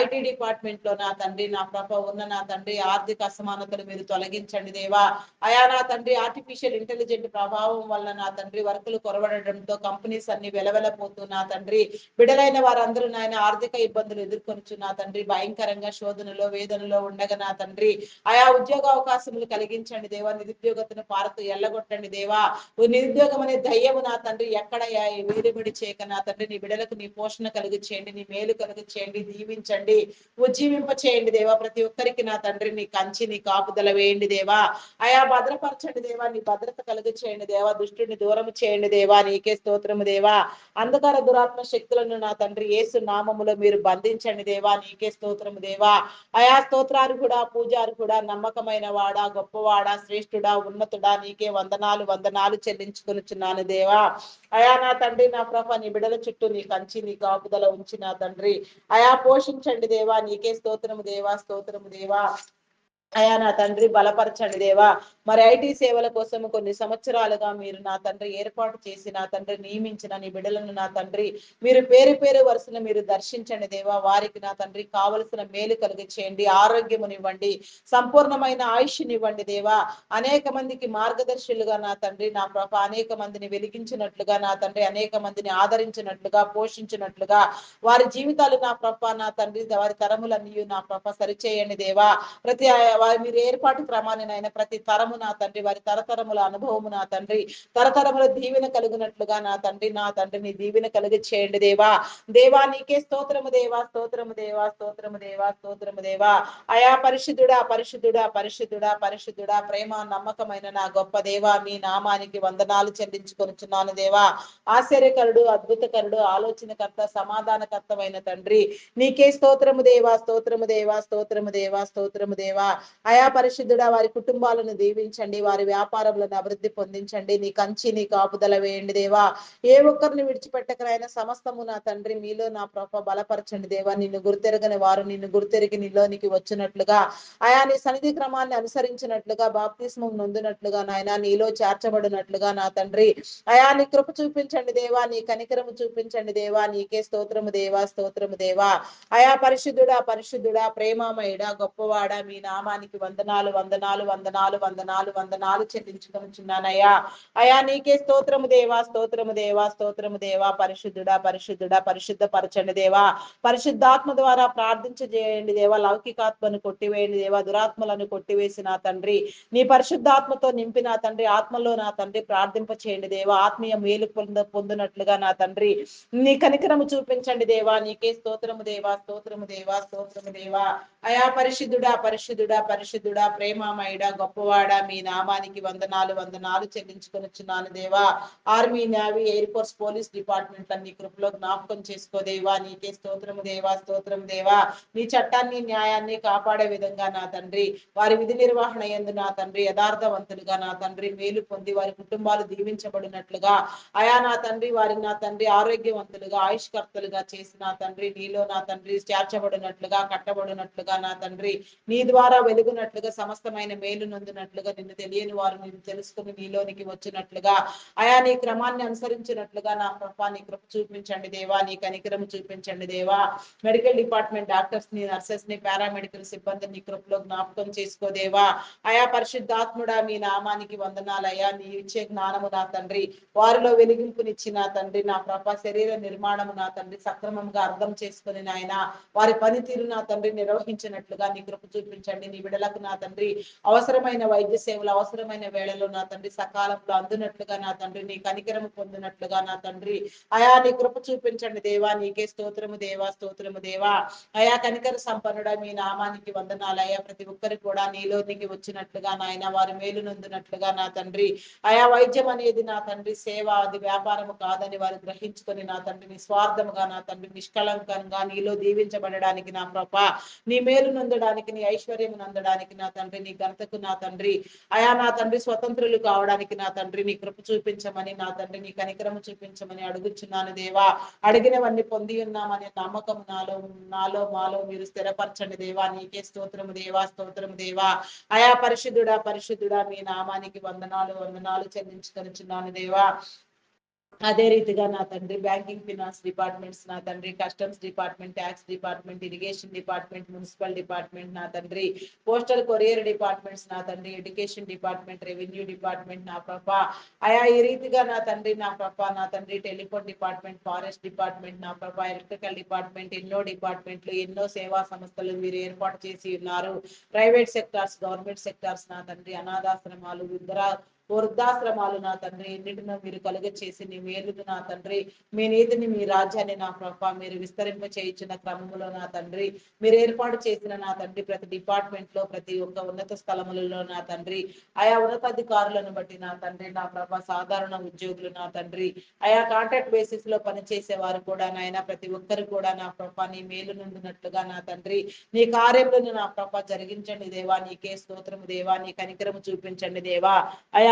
ఐటీ డిపార్ట్మెంట్ లో నా తండ్రి నా ప్రభ ఉన్న నా తండ్రి ఆర్థిక అసమానతలు మీరు తొలగించండి దేవా, అయా నా తండ్రి ఆర్టిఫిషియల్ ఇంటెలిజెంట్ ప్రభావం వల్ల నా తండ్రి వర్కులు కొరవడడంతో కంపెనీస్ అన్ని వెలవెలపోతూ నా తండ్రి, బిడలైన వారందరూ నాయన ఆర్థిక ఇబ్బందులు ఎదుర్కొనుచు నా తండ్రి, భయంకరంగా శోధనలో వేదనలో ఉండగా నా తండ్రి, ఆయా ఉద్యోగ అవకాశములు కలిగించండి దేవా, నిరుద్యోగతను పారతూ ఎల్లగొట్టండి దేవా, నిరుద్యోగం అనే దయ్యము నా తండ్రి ఎక్కడ వేలుబడి చేయక నా తండ్రి, నీ బిడలకు నీ పోషణ కలుగు చేయండి, నీ మేలు కలుగు చేయండి, దీవించండి, ఉజ్జీవింప చేయండి దేవా, ప్రతి ఒక్కరికి నా తండ్రి నీ కంచి నీ కాపుదల వేయండి దేవా, అయా భద్రపరచండి దేవా, నీ భద్రత కలుగు చేయండి దేవా, దుష్టుని దూరం చేయండి దేవా, నీకే స్తోత్రము దేవా, అంధకార దురాత్మ శక్తులను నా తండ్రి యేసు నామములో మీరు బంధించండి దేవా, నీకే స్తోత్రము దేవా, అయా స్తోత్రాలు కూడా పూజారు కూడా నమ్మకమైన వాడా, గొప్పవాడా, శ్రేష్ఠుడా, ఉన్నతుడా, నీకే వందనాలు వందనాలు చెల్లించుకొనుచున్నాను దేవా, అయా నా తండ్రి నా ప్రభ నీ బిడల చుట్టూ నీ కంచి నీ కాపుదల ఉంచి నా తండ్రి, అయా పోషించండి దేవా, నీకే స్తోత్రము దేవా, స్తోత్రము దేవా, అయా నా తండ్రి బలపరచండి దేవా, మరి ఐటీ సేవల కోసం కొన్ని సంవత్సరాలుగా మీరు నా తండ్రి ఏర్పాటు చేసి నా తండ్రి నియమించిన నీ బిడ్డలను నా తండ్రి మీరు పేరు పేరు వరుసను మీరు దర్శించండి దేవా, వారికి నా తండ్రి కావలసిన మేలు కలిగి చేయండి, ఆరోగ్యమునివ్వండి, సంపూర్ణమైన ఆయుష్నివ్వండి దేవా, అనేక మందికి మార్గదర్శులుగా నా తండ్రి నా ప్రభ అనేక మందిని వెలిగించినట్లుగా నా తండ్రి, అనేక మందిని ఆదరించినట్లుగా పోషించినట్లుగా వారి జీవితాలు నా ప్రభ నా తండ్రి వారి తరములన్నీ నా ప్రభ సరిచేయండి దేవా, ప్రతి వారి మీరు ఏర్పాటు క్రమాన్ని ప్రతి తరము నా తండ్రి వారి తరతరముల అనుభవము నా తండ్రి తరతరముల దీవెన కలుగునట్లుగా నా తండ్రి నీ దీవెన కలిగి చేయండి దేవా, దేవా నీకే స్తోత్రము దేవా, స్తోత్రము దేవా, స్తోత్రము దేవా, స్తోత్రము దేవా, అయా పరిశుద్ధుడా పరిశుద్ధుడా పరిశుద్ధుడా పరిశుద్ధుడా, ప్రేమ నమ్మకమైన నా గొప్ప దేవా, మీ నామానికి వందనాలు చెల్లించుకొనుచున్నాను దేవా, ఆశ్చర్యకరుడు అద్భుతకరుడు ఆలోచనకర్త సమాధానకర్తమైన తండ్రి, నీకే స్తోత్రము దేవా, స్తోత్రము దేవా, స్తోత్రము దేవా, స్తోత్రము దేవా, అయా పరిశుద్ధుడా వారి కుటుంబాలను దీవించండి, వారి వ్యాపారములను అభివృద్ధి పొందించండి, నీ కంచి నీ కాపుదల వేయండి దేవా, ఏ ఒక్కరిని విడిచిపెట్టకనైనా సమస్తము నా తండ్రి మీలో నా ప్రభ బలపరచండి దేవా, నిన్ను గుర్తెరగని వారు నిన్ను గుర్తెరిగి నీలోనికి వచ్చినట్లుగా, అయా నీ సన్నిధి క్రమాన్ని అనుసరించినట్లుగా, బాప్తిస్మం నొందినట్లుగా నాయన నీలో చేర్చబడినట్లుగా నా తండ్రి, అయా నీ కృప చూపించండి దేవా, నీ కనికరము చూపించండి దేవా, నీకే స్తోత్రము దేవా, స్తోత్రము దేవా, అయా పరిశుద్ధుడా పరిశుద్ధుడా ప్రేమమయుడా గొప్పవాడా, మీ నామానికి వందనాలు వందనాలు వందనాలు వందనాలు వందనాలు చెల్లించుకొనుచున్నానయ్యా, అయా నీకే స్తోత్రము దేవా, స్తోత్రము దేవా, స్తోత్రము దేవా, పరిశుద్ధుడా పరిశుద్ధుడా పరిశుద్ధపరచండి దేవా, పరిశుద్ధాత్మ ద్వారా ప్రార్థించజేయండి దేవా, లౌకికాత్మను కొట్టివేయండి దేవా, దురాత్మలను కొట్టివేసి నా తండ్రి నీ పరిశుద్ధాత్మతో నింపి నా తండ్రి ఆత్మలో నా తండ్రి ప్రార్థింప చేయండి దేవా, ఆత్మీయ మేలు పొందినట్లుగా నా తండ్రి నీ కనికరము చూపించండి దేవా, నీకే స్తోత్రము దేవా, స్తోత్రము దేవా, స్తోత్రము దేవా, అయా పరిశుద్ధుడా పరిశుద్ధుడా పరిశుద్ధుడా, ప్రేమమయుడా, గొప్పవాడా, మీ నామానికి వందనాలు వందనాలు చెల్లించుకొనిచున్నాను దేవా. Army, navy, air force, police department నీ కృపలో జ్ఞాపకం చేసుకో దేవా. నీకే స్తోత్రము దేవా, స్తోత్రం దేవా. నీ చట్టాన్ని న్యాయాన్ని కాపాడే విధంగా నా తండ్రి వారి విధి నిర్వహణ యందు నా తండ్రి యథార్థవంతులుగా నా తండ్రి మేలు పొంది వారి కుటుంబాలు దీవించబడినట్లుగా అయా నా తండ్రి వారి నా తండ్రి ఆరోగ్యవంతులుగా ఆయుష్కర్తలుగా చేసి నా తండ్రి నీలో నా తండ్రి చేర్చబడినట్లుగా కట్టబడినట్లుగా నా తండ్రి నీ ద్వారా వెలుగునట్లుగా సమస్తమైన మేలు నొందినట్లుగా నిన్ను తెలియని వారు నిన్ను తెలుసుకుని నీలోనికి వచ్చినట్లుగా అయా నీ క్రమాన్ని అనుసరించినట్లుగా నా కృప నీ కృప చూపించండి దేవా. నీ కనికరం చూపించండి దేవా. మెడికల్ డిపార్ట్మెంట్ డాక్టర్స్ ని, నర్సెస్ ని, పారామెడికల్ సిబ్బంది నీ కృపలో జ్ఞాపకం చేసుకోదేవా. అయా పరిశుద్ధాత్ముడా, మీ నామానికి వందనాలయ్యా. నీ ఇచ్చే జ్ఞానము నా తండ్రి వారిలో వెలిగింపునిచ్చి నా తండ్రి నా ప్రభ శరీర నిర్మాణము నా తండ్రి సక్రమంగా అర్థం చేసుకుని నాయన వారి పనితీరు నా తండ్రి నిర్వహించినట్లుగా నీ కృప చూపించండి. నీ బిడలకు నా తండ్రి అవసరమైన వైద్య సేవలు అవసరమైన వేళలో నా తండ్రి సకాలంలో అందునట్లుగా నా తండ్రి నీ కనికరము పొందినట్లుగా నా తండ్రి అయా నీ కృప చూపించండి దేవా. నీకే స్తోత్రము దేవా, స్తోత్రము దేవా. అయా కనికర సంపన్నుడా, మీ నామానికి వందనాలయ్యా. ప్రతి ఒక్కరికి కూడా నీలోనికి వచ్చినట్లుగా నాయన వారి మేలు నొందినట్లుగా నా తండ్రి అయా వైద్యం అనేది నా తండ్రి సేవ, అది వ్యాపారము కాదని వారు గ్రహించుకొని నా తండ్రి నిస్వార్థముగా నా తండ్రి నిష్కలంకంగా నీలో దీవించబడడానికి నా ప్రభ నీ మేలు నొందడానికి నీ ఐశ్వర్యం నందడానికి నా తండ్రి నీ ఘనతకు నా తండ్రి అయా నా తండ్రి స్వతంత్రులు కావడానికి నా తండ్రి నీ కృప చూపించమని నా తండ్రి నీ కనికరము చూపించమని అడుగుచున్నాను దేవా. అడిగినవన్నీ పొంది ఉన్నామనే నమ్మకం నాలో నాలో మాలో మీరు స్థిరపరచండి దేవా. నీకే స్తోత్రము దేవా, స్తోత్రము దేవా. అయా పరిశుద్ధుడా, పరిశుద్ధుడా, మీ నామానికి వందనాలు వందనాలు చెల్లించుకొనిచున్నాను దేవా. అదే రీతిగా నా తండ్రి బ్యాంకింగ్ ఫినాన్స్ డిపార్ట్మెంట్స్ నా తండ్రి customs department, tax department, irrigation department, municipal department నా తండ్రి పోస్టల్ కొరియర్ డిపార్ట్మెంట్స్ నా తండ్రి ఎడ్యుకేషన్ డిపార్ట్మెంట్, రెవెన్యూ డిపార్ట్మెంట్ నా ప్రభ అయా ఈ రీతిగా నా తండ్రి నా ప్రభ నా తండ్రి టెలిఫోన్ డిపార్ట్మెంట్, ఫారెస్ట్ డిపార్ట్మెంట్ నా ప్రభ ఎలక్ట్రికల్ డిపార్ట్మెంట్ ఎన్నో డిపార్ట్మెంట్లు ఎన్నో సేవా సంస్థలు మీరు ఏర్పాటు చేసి ఉన్నారు. ప్రైవేట్ సెక్టార్స్, గవర్నమెంట్ సెక్టార్స్ నా తండ్రి అనాథాశ్రమాలు, వృద్ధాశ్రమాలు నా తండ్రి ఎన్నిటినో మీరు కలుగ చేసి నీ మేలును నా తండ్రి మీ నీతిని మీ రాజ్యాన్ని నా ప్రభ మీరు విస్తరింప చేయించిన క్రమములో నా తండ్రి మీరు ఏర్పాటు చేసిన నా తండ్రి ప్రతి డిపార్ట్మెంట్ లో ప్రతి ఒక్క ఉన్నత స్థలములలో నా తండ్రి ఆయా ఉన్నతాధికారులను బట్టి నా తండ్రి నా ప్రభ సాధారణ ఉద్యోగులు నా తండ్రి ఆయా కాంట్రాక్ట్ బేసిస్ లో పనిచేసే వారు కూడా నాయన ప్రతి ఒక్కరు కూడా నా ప్రభ నీ మేలు నుండినట్లుగా నా తండ్రి నీ కార్యములను నా ప్రభ జరిగించండి దేవా. నీకే స్తోత్రము దేవా. నీ కనికరము చూపించండి దేవా. అయా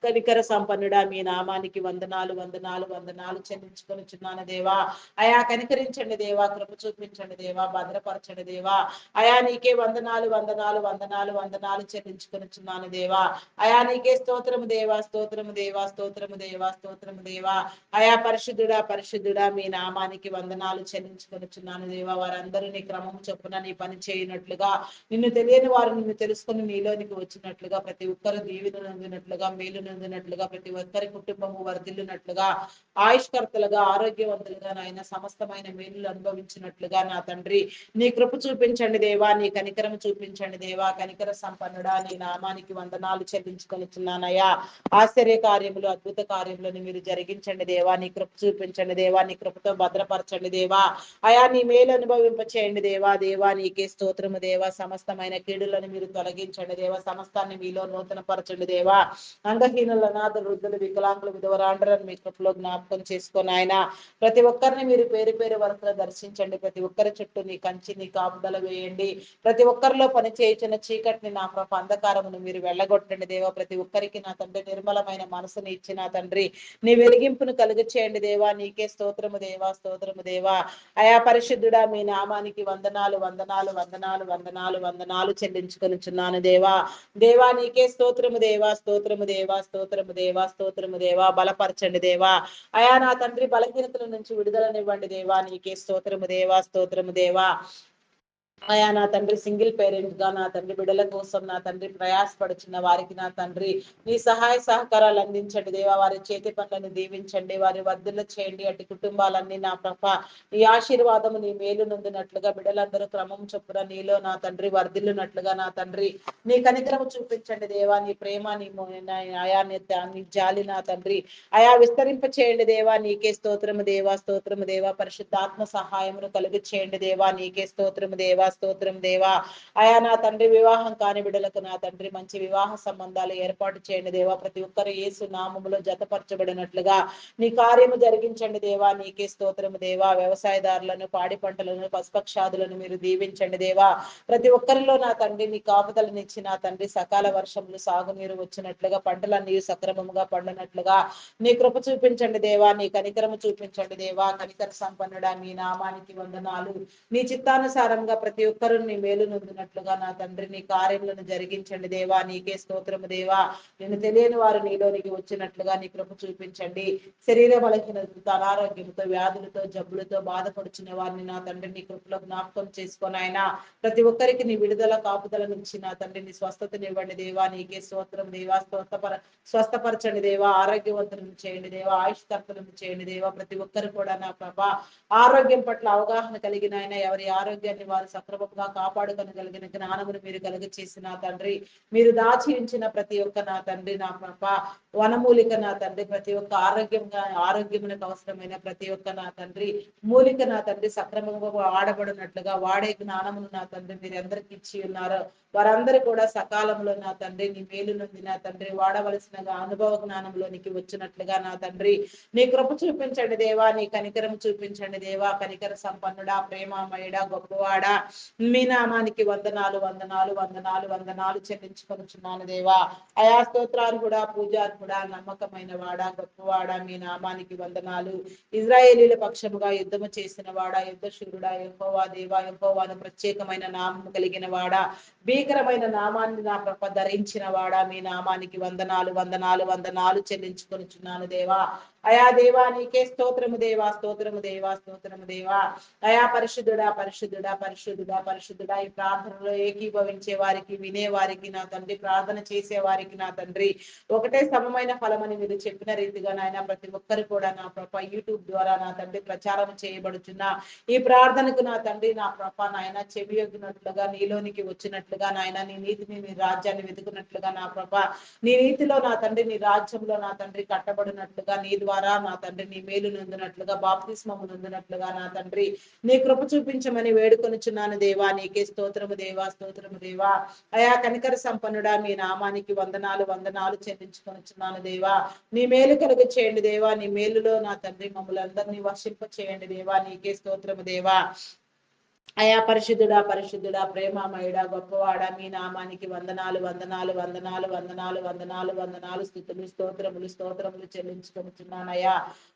కనికర సంపన్నుడా, మీ నామానికి వందనాలు వందనాలు వందనాలు చెల్లించుకొనిచున్నాను దేవా. అయా కనికరించండి దేవా. కృప చూపించండి దేవా. భద్రపరచండి దేవా. అయా నీకే వందనాలు వందనాలు వందనాలు వందనాలు చెల్లించుకొనిచున్నాను దేవా. అయా నీకే స్తోత్రము దేవా, స్తోత్రము దేవా, స్తోత్రము దేవా, స్తోత్రము దేవా. అయా పరిశుద్ధుడా, పరిశుద్ధుడా, మీ నామానికి వందనాలు చెల్లించుకొనిచున్నాను దేవా. వారందరూ నీ క్రమం చొప్పున నీ పని చేయనట్లుగా నిన్ను తెలియని వారు నిన్ను తెలుసుకుని నీలోనికి వచ్చినట్లుగా ప్రతి ఒక్కరు దీవెన నొందినట్లుగా మేలు నొందినట్లుగా ప్రతి ఒక్కరి కుటుంబము వర్ధిల్లునట్లుగా ఆయుష్కర్తలుగా ఆరోగ్యవంతులుగా నాయన సమస్తమైన మేలు అనుభవించినట్లుగా నా తండ్రి నీ కృప చూపించండి దేవా. నీ కనికరం చూపించండి దేవా. కనికర సంపన్నుడా, నీ నామానికి వందనాలు చెల్లించుకొనిచున్నానయ్యా. ఆశ్చర్య కార్యములు అద్భుత కార్యములను మీరు జరిగించండి దేవా. నీ కృప చూపించండి దేవా. నీ కృపతో భద్రపరచండి దేవా. అయా నీ మేలు అనుభవింప చేయండి దేవా. దేవా నీకే స్తోత్రము దేవా. సమస్తమైన కీడులను మీరు తొలగించండి దేవా. సమస్తాన్ని మీలో నూతన పరచండి దేవా. అంగహీనుల అనాథ వృద్ధులు వికలాంగులు విధవరాండ్రులను మీ కృపలో జ్ఞాపకం చేసుకొని ఆయన ప్రతి ఒక్కరిని మీరు పేరు పేరు వరకు దర్శించండి. ప్రతి ఒక్కరి చుట్టూ నీ కంచి నీ కాపుదల వేయండి. ప్రతి ఒక్కరిలో పని చేయించిన చీకటిని నా ప్రభ అంధకారమును మీరు వెళ్ళగొట్టండి దేవా. ప్రతి ఒక్కరికి నా తండ్రి నిర్మలమైన మనసుని ఇచ్చి నా తండ్రి నీ వెలిగింపును కలుగ చేయండి దేవా. నీకే స్తోత్రము దేవా, స్తోత్రము దేవా. అయా పరిశుద్ధుడా, మీ నామానికి వందనాలు వందనాలు వందనాలు వందనాలు వందనాలు చెల్లించుకొనిచున్నాను దేవా. దేవా నీకే స్తోత్రము దేవా, స్తోత్రము దేవా, స్తోత్రము దేవా, స్తోత్రము దేవా. బలపరచండి దేవా. అయా నా తండ్రి బలహీనతల నుంచి విడుదలనివ్వండి దేవా. నీకే స్తోత్రము దేవా, స్తోత్రము దేవా. అయా నా తండ్రి సింగిల్ పేరెంట్ గా నా తండ్రి బిడ్డల కోసం నా తండ్రి ప్రయాసపడుచున్న వారికి నా తండ్రి నీ సహాయ సహకారాలు అందించండి దేవా. వారి చేతి పనులను దీవించండి. వారి వర్ధులు చేయండి. అటు కుటుంబాలన్నీ నా ప్రభ నీ ఆశీర్వాదము నీ మేలు నొందినట్లుగా బిడ్డలందరూ క్రమం చొప్పున నీలో నా తండ్రి వర్ధిల్లునట్లుగా నా తండ్రి నీ కనికరము చూపించండి దేవా. నీ ప్రేమ నీ అయా నీ జాలి నా తండ్రి అయా విస్తరింప చేయండి దేవా. నీకే స్తోత్రము దేవా, స్తోత్రము దేవా. పరిశుద్ధాత్మ సహాయమును కలుగు చేయండి దేవా. నీకే స్తోత్రము దేవా, స్తోత్రం దేవా. అయా నా తండ్రి వివాహం కాని బిడ్డలకు నా తండ్రి మంచి వివాహ సంబంధాలు ఏర్పాటు చేయండి దేవా. ప్రతి ఒక్కరు యేసు నామములో జతపరచబడినట్లుగా నీ కార్యము జరిగించండి దేవా. నీకే స్తోత్రము దేవా. వ్యవసాయదారులను, పాడి పంటలను, పశుపక్షాదులను మీరు దీవించండి దేవా. ప్రతి ఒక్కరిలో నా తండ్రి నీ కాపుదలనిచ్చి నా తండ్రి సకాల వర్షములు, సాగునీరు వచ్చినట్లుగా, పంటలన్నీ సక్రమముగా పండినట్లుగా నీ కృప చూపించండి దేవా. నీ కనికరము చూపించండి దేవా. కనికర సంపన్నుడా మీ నామానికి వందనాలు. నీ చిత్తానుసారంగా ప్రతి ఒక్కరు నీ మేలు నొందినట్లుగా నా తండ్రి నీ కార్యములను జరిగించండి దేవా. నీకే స్తోత్రము దేవా. నేను తెలియని వారు నీలోనికి వచ్చినట్లుగా నీ కృప చూపించండి. శరీర బలహీనతతో, అనారోగ్యంతో, వ్యాధులతో, జబ్బులతో బాధపడుచున్న వారిని నా తండ్రి నీ కృపలో జ్ఞాపకం చేసుకొని ఆయన ప్రతి ఒక్కరికి నీ విడుదల కాపుదలను ఇచ్చి నా తండ్రి నీ స్వస్థతనివ్వండి దేవా. నీకే స్తోత్రం దేవా. స్వస్థపరచండి దేవా. ఆరోగ్యవంతులను చేయండి దేవా. ఆయుష్కర్తలను చేయండి దేవా. ప్రతి ఒక్కరు కూడా నా ప్రభా ఆరోగ్యం పట్ల అవగాహన కలిగిన ఆయన ఎవరి ఆరోగ్యాన్ని వారు సక్రమంగా కాపాడుకొనగలిగిన జ్ఞానమును మీరు కలుగ చేసిన తండ్రి, మీరు దాచి ఉంచిన ప్రతి ఒక్క నా తండ్రి నా ప్రభా వనమూలిక నా తండ్రి, ప్రతి ఒక్క ఆరోగ్యమునకు అవసరమైన ప్రతి ఒక్క నా తండ్రి మూలిక నా తండ్రి సక్రమంగా వాడబడినట్లుగా వాడే జ్ఞానమును నా తండ్రి మీరు అందరికి ఇచ్చి ఉన్నారు. వారందరూ కూడా సకాలంలో నా తండ్రి నీ మేలు నుండి నా తండ్రి వాడవలసిన అనుభవ జ్ఞానంలోనికి వచ్చినట్లుగా నా తండ్రి నీ కృప చూపించండి దేవా. నీ కనికరం చూపించండి దేవా. కనికర సంపన్నుడా, ప్రేమమయుడా, గొప్పవాడా మీ నామానికి వందనాలు వందనాలు వందనాలు వందనాలు చెల్లించుకొనుచున్నాను దేవా. అయా స్తోత్రార్హుడా, పూజార్హుడా, నమ్మకమైన వాడా, గొప్పవాడా మీ నామానికి వందనాలు. ఇజ్రాయేలీల పక్షముగా యుద్ధము చేసిన వాడా, యుద్ధశూరుడా, యెహోవా దేవా, యెహోవాను ప్రత్యేకమైన నామము కలిగిన వాడా, భీకరమైన నామాన్ని నా ప్రభ ధరించిన వాడా మీ నామానికి వందనాలు వందనాలు వందనాలు చెల్లించుకొనుచున్నాను దేవా. అయా దేవా నీకే స్తోత్రము దేవా. స్తోత్రము దేవా. స్తోత్రము దేవా. అయా పరిశుద్ధుడా, పరిశుద్ధుడా, పరిశుద్ధుడా, పరిశుద్ధుడా. ఈ ప్రార్థనలో ఏకీభవించే వారికి, వినే వారికి నా తండ్రి, ప్రార్థన చేసే వారికి నా తండ్రి ఒకటే సమమైన ఫలమని మీరు చెప్పిన రీతిగా నాయన ప్రతి ఒక్కరు కూడా నా ప్రభ యూట్యూబ్ ద్వారా నా తండ్రి ప్రచారం చేయబడుచున్న ఈ ప్రార్థనకు నా తండ్రి నా ప్రభ నాయన చెవియొగ్గినట్లుగా నీలోనికి వచ్చినట్లుగా నాయన నీ నీతిని, నీ రాజ్యాన్ని వెతుకున్నట్లుగా నా ప్రభ నీ నీతిలో నా తండ్రి, నీ రాజ్యంలో నా తండ్రి కట్టబడినట్లుగా, నీ ద్వారా నా తండ్రి నీ మేలు నొందినట్లుగా, బాప్తిస్మము నొందినట్లుగా నా తండ్రి నీ కృప చూపించమని వేడుకొనుచున్నాను దేవా. నీకే స్తోత్రము దేవా. స్తోత్రము దేవా. అయా కనికర సంపన్నుడా మీ నామానికి వందనాలు వందనాలు చెల్లించుకొనుచున్నాను దేవా. నీ మేలు కలుగ చేయండి దేవా. నీ మేలులో నా తండ్రి మమ్మల్ని అందరినీ వర్షింప చేయండి దేవా. నీకే స్తోత్రము దేవా. అయా పరిశుద్ధుడా, పరిశుద్ధుడా, ప్రేమమయుడా, గొప్పవాడా మీ నామానికి వందనాలు వందనాలు వందనాలు వందనాలు వందనాలు వందనాలు స్తుతులు స్తోత్రములు స్తోత్రములు చెల్లించుకొనుచున్నానయ్యా.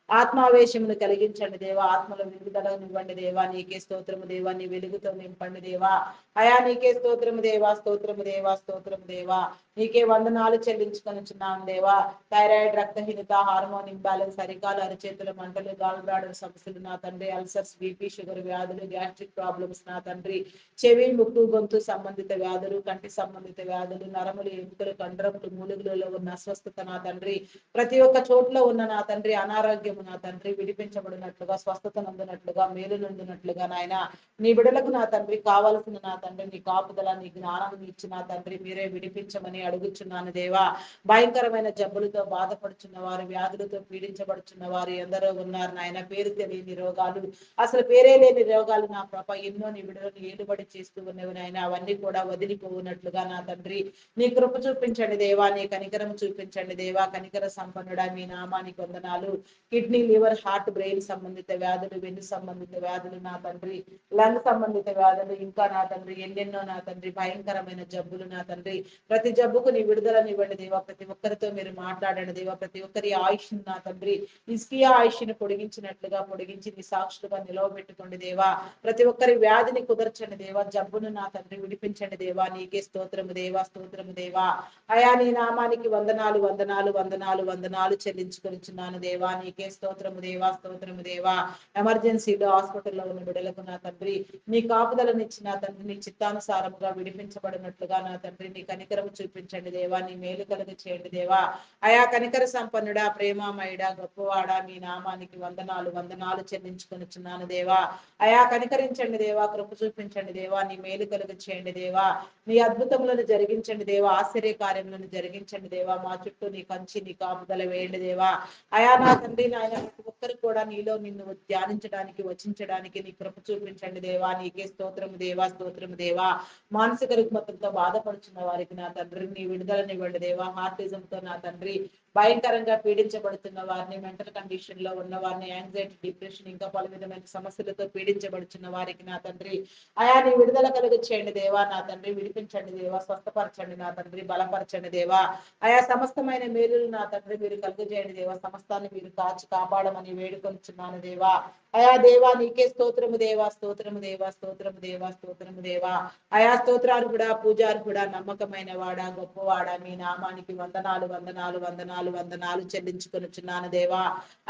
ఆత్మావేశమును కలిగించండి దేవా. ఆత్మల విడుదలనివ్వండి దేవా. నీకే స్తోత్రము దేవా. నీ వెలుగుతో నింపండి దేవా. అయా నీకే స్తోత్రము దేవా. స్తోత్రము దేవా. స్తోత్రము దేవా. నీకే వందనాలు చెల్లించుకొనుచున్నాను దేవా. థైరాయిడ్, రక్తహీనత, హార్మోన్ ఇంబ్యాలెన్స్, అరికాలు, అరిచేతుల మంటలు, గాల్ బ్లాడర్ సమస్యలు నా తండ్రి, అల్సర్స్, బీపీ, షుగర్ వ్యాధులు, గ్యాస్ట్రిక్ ప్రాబ్లమ్స్ నా తండ్రి, చెవి, ముక్కు, గొంతు సంబంధిత వ్యాధులు, కంటి సంబంధిత వ్యాధులు, నరములు, ఎముకలు, కండరములు, మూలుగులలో ఉన్న అస్వస్థత నా తండ్రి, ప్రతి ఒక్క చోట్ల ఉన్న నా తండ్రి అనారోగ్యము నా తండ్రి విడిపించబడినట్లుగా, స్వస్థత నందునట్లుగా, మేలు నందునట్లుగా నాయన నీ బిడలకు నా తండ్రి కావాల్సిన నా తండ్రి నీ కాపుదల, నీ జ్ఞానం ఇచ్చి నా తండ్రి మీరే విడిపించమని అడుగుచున్నాను దేవా. భయంకరమైన జబ్బులతో బాధపడుచున్న వారు, వ్యాధులతో పీడించబడుచున్న వారు ఎందరో ఉన్నారు నాయన. పేరు తెలియని రోగాలు, అసలు పేరే లేని రోగాలు నా ప్రభ ఎన్నో నీ బిడ్డలను ఏలుబడి చేస్తూ ఉన్నవి నాయన. అవన్నీ కూడా వదిలిపోవునట్లుగా నా తండ్రి నీ కృప చూపించండి దేవా. నీ కనికరం చూపించండి దేవా. కనికర సంపన్నుడా మీ నామానికి వందనాలు. కిడ్నీ, లివర్, హార్ట్, బ్రెయిన్ సంబంధిత వ్యాధులు, వెన్ను సంబంధిత వ్యాధులు నా తండ్రి, లంగ్ సంబంధిత వ్యాధులు, ఇంకా నా తండ్రి ఎన్నెన్నో నా తండ్రి భయంకరమైన జబ్బులు నా తండ్రి, ప్రతి జబ్బుకు నీ విడుదలనివ్వండి దేవా. ప్రతి ఒక్కరితో మీరు మాట్లాడండి దేవా. ప్రతి ఒక్కరి ఆయుష్ నా తండ్రి ఇస్కియా ఆయుష్ని పొడిగించినట్లుగా పొడిగించి నీ సాక్షులుగా నిలవబెట్టుకోండి దేవా. ప్రతి ఒక్కరి వ్యాధిని కుదర్చండి దేవా. జబ్బును నా తండ్రి విడిపించండి దేవా. నీకే స్తోత్రము దేవా. స్తోత్రము దేవా. అయా నీ నామానికి వందనాలు వందనాలు వందనాలు వందనాలు చెల్లించుకొనిచున్నాను దేవా. నీకే స్తోత్రము దేవా. స్తోత్రము దేవా. ఎమర్జెన్సీలో హాస్పిటల్లో ఉన్న బిడ్డలకు నా తండ్రి నీ కాపుదలనిచ్చి నా తండ్రి నీ చిత్తానుసారముగా విడిపించబడినట్లుగా నా తండ్రి నీ కనికరము చూపించండి దేవా. నీ మేలు కలుగ చేయండి దేవా. అయా కనికర సంపన్నుడా, ప్రేమమయుడా, గొప్పవాడా మీ నామానికి వందనాలు వందనాలు చెల్లించుకొనిచున్నాను దేవా. అయా కనికరించండి దేవా. కృప చూపించండి దేవా. నీ మేలు కలుగ చేయండి దేవా. నీ అద్భుతములను జరిగించండి దేవా. ఆశ్చర్య కార్యములను జరిగించండి దేవా. మా చుట్టూ నీ కంచి, నీ కాపుదల వేయండి దేవా. అయా నా తండ్రి నాయన ప్రతి ఒక్కరికి కూడా నీలో నిన్ను ధ్యానించడానికి వచించడానికి నీ కృప చూపించండి దేవా. నీకే స్తోత్రము దేవా, స్తోత్రము దేవా. మానసిక రుగ్మతలతో బాధపడుచున్న వారికి నా తండ్రి నీ విడుదలనివ్వండి దేవా. హార్టిజంతో నా తండ్రి భయంకరంగా పీడించబడుతున్న వారిని, మెంటల్ కండిషన్ లో ఉన్న వారిని, యాంగ్జైటీ, డిప్రెషన్, ఇంకా పలు విధమైన సమస్యలతో పీడించబడుతున్న వారికి నా తండ్రి అయా నీ విడుదల కలుగు చేయండి దేవా. నా తండ్రి విడిపించండి దేవా, స్వస్థపరచండి నా తండ్రి, బలపరచండి దేవా. అయా సమస్తమైన మేలులు నా తండ్రి మీరు కలుగు చేయండి దేవా. సమస్తాన్ని మీరు కాచి కాపాడమని వేడుకొంచున్నాను దేవా. అయా దేవా నీకే స్తోత్రము దేవా, స్తోత్రము దేవా, స్తోత్రము దేవా, స్తోత్రము దేవా. అయా స్తోత్రాలు కూడా, పూజారు కూడా, నమ్మకమైన వాడా, గొప్పవాడా, మీ నామానికి వందనాలు వందనాలు వందనాలు వందనాలు చెల్లించుకొనుచున్నాను దేవా.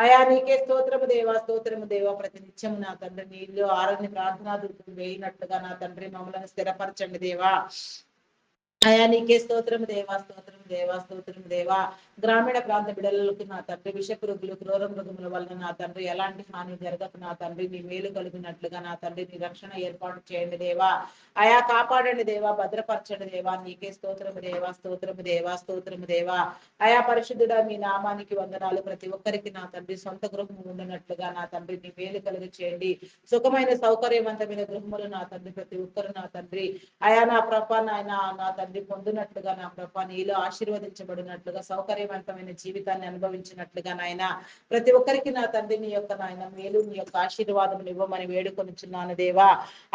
అయా నీకే స్తోత్రము దేవా, స్తోత్రము దేవా. ప్రతి నిత్యం నా తండ్రి నీళ్ళు ఆరని ప్రార్థనా ధూపం వేయినట్లుగా నా తండ్రి మమ్మల్ని స్థిరపరచండి దేవా. అయా నీకే స్తోత్రము దేవా, స్తోత్రము దేవా, స్తోత్రము దేవా. గ్రామీణ ప్రాంత బిడ్డలకు నా తండ్రి విష పురుగులు, క్రూర మృగముల వలన నా తండ్రి ఎలాంటి హాని జరగక నా తండ్రి నీ మేలు కలిగినట్లుగా నా తండ్రి నీ రక్షణ ఏర్పాటు చేయండి దేవా. అయా కాపాడండి దేవా, భద్రపరచండి దేవా. నీకే స్తోత్రము దేవా, స్తోత్రము దేవా, స్తోత్రము దేవా. అయా పరిశుద్ధుడా మీ నామానికి వందనాలు. ప్రతి ఒక్కరికి నా తండ్రి సొంత గృహం ఉండినట్లుగా నా తండ్రి నీ మేలు కలుగు చేయండి. సుఖమైన సౌకర్యవంతమైన గృహములు నా తండ్రి ప్రతి ఒక్కరు నా తండ్రి అయా నా ప్రభ నాయన నా తండ్రి పొందినట్లుగా నా ప్రభ నీలో ఆశీర్వదించబడినట్లుగా సౌకర్యవంతమైన జీవితాన్ని అనుభవించినట్లుగా నాయన ప్రతి ఒక్కరికి నా తండ్రి నీ యొక్క నాయన మేలు నీ యొక్క ఆశీర్వాదములు ఇవ్వమని వేడుకొనుచున్నాను దేవా.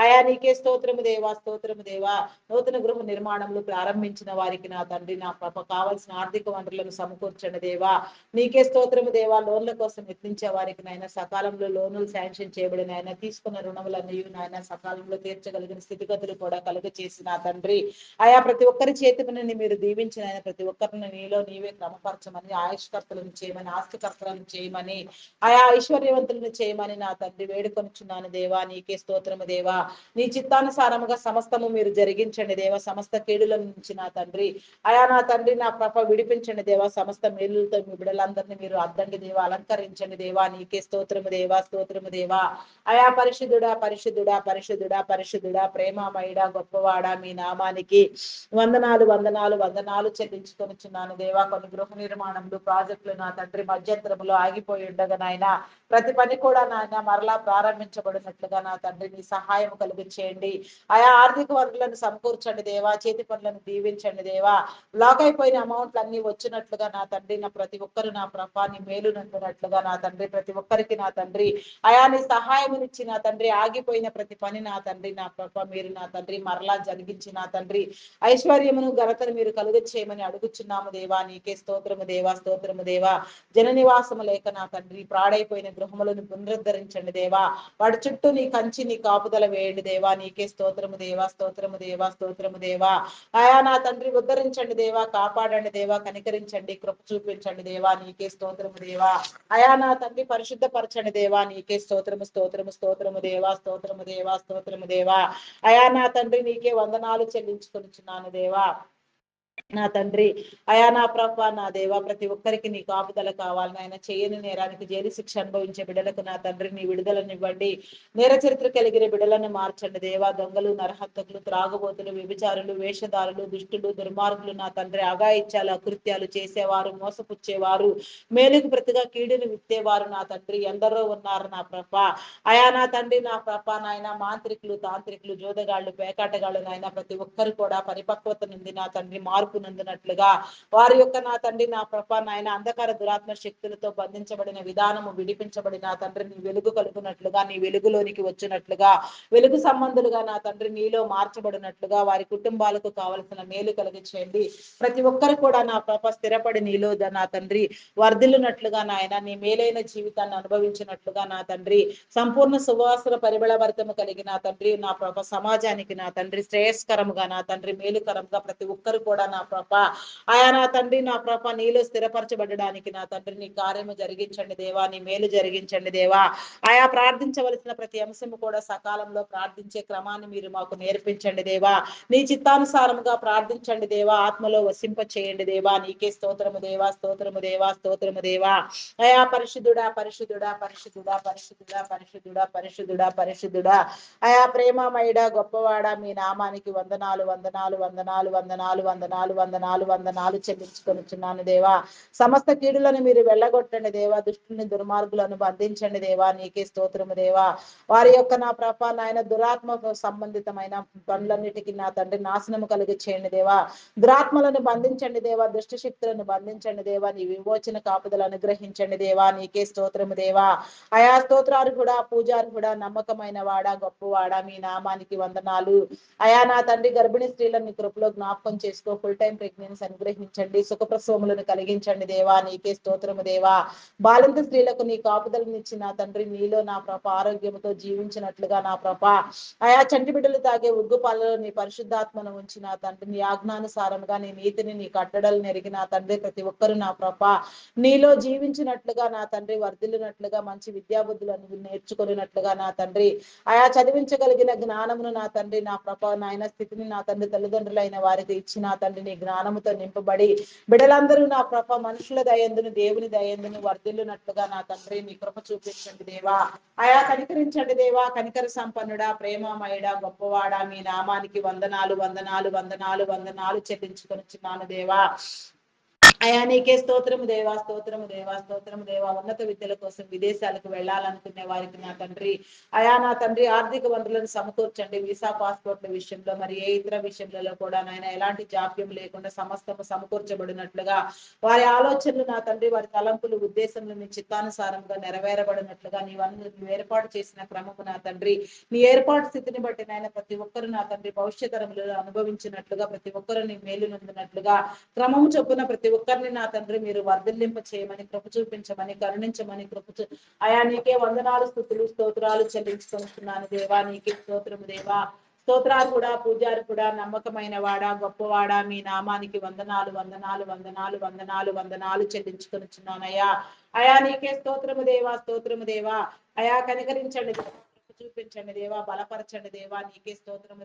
అయా నీకే స్తోత్రము దేవా, స్తోత్రము దేవా. నూతన గృహ నిర్మాణములు ప్రారంభించిన వారికి నా తండ్రి నా ప్రభ కావలసిన ఆర్థిక వనరులను సమకూర్చండి దేవా. నీకే స్తోత్రము దేవా. లోన్ల కోసం యత్నించే వారికి నాయన సకాలంలో లోనులు శాంక్షన్ చేయబడిన ఆయన తీసుకున్న రుణములన్నీ నాయన సకాలంలో తీర్చగలిగిన స్థితిగతులు కూడా కలుగ చేసిన తండ్రి ఆయా ప్రతి ఒక్కరి చేతిని మీరు దీవించిన ఆయన ప్రతి ఒక్కరిని నీలో నీవే క్రమపరచమని, ఆయుష్కర్తలను చేయమని, ఆస్తికర్తలను చేయమని, ఆయా ఐశ్వర్యవంతులను చేయమని నా తండ్రి వేడుకొనుచున్నాను దేవా. నీకే స్తోత్రము దేవా. నీ చిత్తానుసారముగా సమస్తము మీరు జరిగించండి దేవా. సమస్త కీడుల నుంచి నా తండ్రి అయా నా తండ్రి నా ప్రభ విడిపించండి దేవా. సమస్త మేలులతో మీ బిడ్డలందరినీ మీరు అద్దండి దేవా, అలంకరించండి దేవా. నీకే స్తోత్రము దేవా, స్తోత్రము దేవా. అయా పరిశుద్ధుడా, పరిశుద్ధుడా, పరిశుద్ధుడా, పరిశుద్ధుడా, ప్రేమమయుడా, గొప్పవాడా, మీ నామానికి వందనాలు వందనాలు వందనాలు చెల్లించుకొనిచున్నాను దేవా. కొన్ని గృహ నిర్మాణములు, ప్రాజెక్టులు నా తండ్రి మధ్యంతరములో ఆగిపోయి ఉండగా నాయన ప్రతి పని కూడా నాయన మరలా ప్రారంభించబడినట్లుగా నా తండ్రి నీ సహాయం కలుగు చేయండి. ఆయా ఆర్థిక వనరులను సమకూర్చండి దేవా. చేతి పనులను దీవించండి దేవా. బ్లాక్ అయిపోయిన అమౌంట్లు అన్ని వచ్చినట్లుగా నా తండ్రి నా ప్రతి ఒక్కరు నా ప్రభాని మేలు నందునట్లుగా నా తండ్రి ప్రతి ఒక్కరికి నా తండ్రి అయా నీ సహాయమునిచ్చి నా తండ్రి ఆగిపోయిన ప్రతి పని నా తండ్రి నా ప్రభ మీరు నా తండ్రి మరలా జరిగించి నా తండ్రి ఐశ్వర్యమును ఘనతను మీరు కలుగ చేయమని అడుగుచున్నాము దేవా. నీకే స్తోత్రము దేవా, స్తోత్రము దేవా. జన నివాసము లేక నా తండ్రి ప్రాడైపోయిన గృహములను పునరుద్ధరించండి దేవా. వాటి చుట్టూ నీ కంచి నీ కాపుదల వేయండి దేవా. నీకే స్తోత్రము దేవా, స్తోత్రము దేవా, స్తోత్రము దేవా. ఆయా నా తండ్రి ఉద్ధరించండి దేవా, కాపాడండి దేవా, కనికరించండి, కృప చూపించండి దేవా. నీకే స్తోత్రము దేవా. అయా నా తండ్రి పరిశుద్ధపరచండి దేవా. నీకే స్తోత్రము స్తోత్రము స్తోత్రము దేవా, స్తోత్రము దేవా, స్తోత్రము దేవా. అయా నా తండ్రి నీకే వందనాలు చెల్లించుకొనిచున్నాను దేవా. నా తండ్రి అయా నా ప్రభ నా దేవా ప్రతి ఒక్కరికి నీ కాపుదల కావాలి నాయన. చేయని నేరానికి జైలు శిక్ష అనుభవించే బిడ్డలకు నా తండ్రి నీ విడుదలనివ్వండి. నేర చరిత్ర కలిగిన బిడ్డలను మార్చండి దేవా. దొంగలు, నరహంతకులు, త్రాగుబోతులు, వ్యభిచారులు, వేషధారులు, దుష్టులు, దుర్మార్గులు నా తండ్రి అఘాయిత్యాలు, అకృత్యాలు చేసేవారు, మోసపుచ్చేవారు, మేలుకు ప్రతిగా కీడును విత్తేవారు నా తండ్రి ఎందరో ఉన్నారు నా ప్రభ. అయా నా తండ్రి నా ప్రభ నాయన మాంత్రికులు, తాంత్రికులు, జోదగాళ్ళు, పేకాటగాళ్ళు నాయన ప్రతి ఒక్కరు కూడా పరిపక్వత నుండి నా తండ్రి మార్పు నందినట్లుగా వారి యొక్క నా తండ్రి నా ప్రభ నాయన అంధకార దురాత్మ శక్తులతో బంధించబడిన విధానము విడిపించబడిన తండ్రి నీ వెలుగు కలుగునట్లుగా, నీ వెలుగులోనికి వచ్చినట్లుగా, వెలుగు సంబంధులుగా నా తండ్రి నీలో మార్చబడినట్లుగా వారి కుటుంబాలకు కావలసిన మేలు కలిగి చేయండి. ప్రతి ఒక్కరు కూడా నా ప్రభ స్థిరపడి నీలో నా తండ్రి వర్ధిల్లునట్లుగా నాయన నీ మేలైన జీవితాన్ని అనుభవించినట్లుగా నా తండ్రి సంపూర్ణ సువాసన పరిమళభరితము కలిగి నా తండ్రి నా ప్రభ సమాజానికి నా తండ్రి శ్రేయస్కరముగా నా తండ్రి మేలుకరంగా ప్రతి ఒక్కరు కూడా నా ప్రభ ఆయా నా తండ్రి నా ప్రభ నీలో స్థిరపరచబడడానికి నా తండ్రి నీ కార్యము జరిగించండి దేవా. నీ మేలు జరిగించండి దేవా. ఆయా ప్రార్థించవలసిన ప్రతి అంశము కూడా సకాలంలో ప్రార్థించే క్రమాన్ని మీరు మాకు నేర్పించండి దేవా. నీ చిత్తానుసారముగా ప్రార్థించండి దేవా. ఆత్మలో వసింప చేయండి దేవా. నీకే స్తోత్రము దేవా, స్తోత్రము దేవా, స్తోత్రము దేవా. అయా పరిశుద్ధుడా, పరిశుద్ధుడా, పరిశుద్ధుడా, పరిశుద్ధుడా, పరిశుద్ధుడా, పరిశుద్ధుడా, పరిశుద్ధుడా. అయా ప్రేమమయుడా, గొప్పవాడా, మీ నామానికి వందనాలు వందనాలు వందనాలు వందనాలు వందనాలు వందనాలు చెల్లించుకొనుచున్నాను దేవా. సమస్త కీడులను మీరు వెళ్ళగొట్టండి దేవా. దుష్టుని దుర్మార్గులను బంధించండి దేవా. నీకే స్తోత్రము దేవా. వారి యొక్క నా ప్రభ నాయన దురాత్మకు సంబంధితమైన పనులన్నిటికీ నా తండ్రి నాశనము కలిగి చేయండి దేవా. దురాత్మలను బంధించండి దేవా. దుష్ట శక్తులను బంధించండి దేవా. నీ విమోచన కాపుదలు అనుగ్రహించండి దేవా. నీకే స్తోత్రము దేవా. అయా స్తోత్రాలు కూడా పూజారు కూడా నమ్మకమైన వాడా గొప్పవాడా మీ నామానికి వందనాలు. అయా నా తండ్రి గర్భిణీ స్త్రీలను నీ కృపలో జ్ఞాపకం చేసుకో. ఫుల్ టైం ప్రెగ్నెన్సీ అనుగ్రహించండి. సుఖప్రసవములను కలిగించండి దేవా. నీకే స్తోత్రము దేవా. బాలింత స్త్రీలకు నీ కాపుదలనిచ్చి నా తండ్రి నీలో నా ప్రభ ఆరోగ్యంతో జీవించినట్లుగా నా ప్రభ అయా చంటి బిడ్డలు తాగే ఉగ్గు పాలలో నీ పరిశుద్ధాత్మను ఉంచి నా తండ్రి నీ ఆజ్ఞానుసారంగా నీ నీతిని నీ కట్టడలు నెరిగి నా తండ్రి ప్రతి ఒక్కరు నా ప్రభ నీలో జీవించినట్లుగా నా తండ్రి వర్ధిల్లినట్లుగా మంచి విద్యాబుద్ధులను నేర్చుకున్నట్లుగా నా తండ్రి ఆయా చదివించగలిగిన జ్ఞానమును నా తండ్రి నా ప్రభ నాయన స్థితిని నా తండ్రి తల్లిదండ్రులైన వారికి ఇచ్చి నా తండ్రి నీ జ్ఞానముతో నింపబడి బిడ్డలందరూ నా ప్రభ మనుషుల దయందును దేవుని దయందును వర్ధిల్లునట్లుగా నా తండ్రి నీ కృప చూపించండి దేవా. ఆయా కనికరించండి దేవా. కనికర సంపన్నుడా ప్రేమమయుడా గొప్పవాడా మీ నామానికి వందనాలు చెల్లించుకొనిచున్నాను దేవా. అయా నీకే స్తోత్రము దేవా. ఉన్నత విద్యల కోసం విదేశాలకు వెళ్ళాలనుకునే వారికి నా తండ్రి అయా నా తండ్రి ఆర్థిక వనరులను సమకూర్చండి. వీసా పాస్పోర్ట్ల విషయంలో మరి ఏ ఇతర విషయంలో కూడా నాయన ఎలాంటి జాప్యం లేకుండా సమస్తము సమకూర్చబడినట్లుగా వారి ఆలోచనలు నా తండ్రి వారి తలంపులు ఉద్దేశంలో నీ చిత్తానుసారంగా నెరవేరబడినట్లుగా నీవు ఏర్పాటు చేసిన క్రమము నా తండ్రి నీ ఏర్పాటు స్థితిని బట్టి నాయన ప్రతి ఒక్కరు నా తండ్రి భవిష్య తరములను అనుభవించినట్లుగా ప్రతి ఒక్కరు నీ మేలు నొందినట్లుగా క్రమము చొప్పున ప్రతి ఒక్కరిని నా తండ్రి మీరు వర్ధిల్లింప చేయమని కృప చూపించమని కరుణించమని అయా నీకే వందనాలు స్తుతులు స్తోత్రాలు చెల్లించుకుంటున్నాను దేవా. నీకే స్తోత్రము దేవా. స్తోత్రాలు కూడా పూజారు కూడా నమ్మకమైన వాడా గొప్పవాడా మీ నామానికి వందనాలు చెల్లించుకొనిచున్నానయ్యా. అయా నీకే స్తోత్రము దేవా. అయా కనికరించండి చూపించండి దేవా. బలపరచండి దేవా. నీకే స్తోత్రము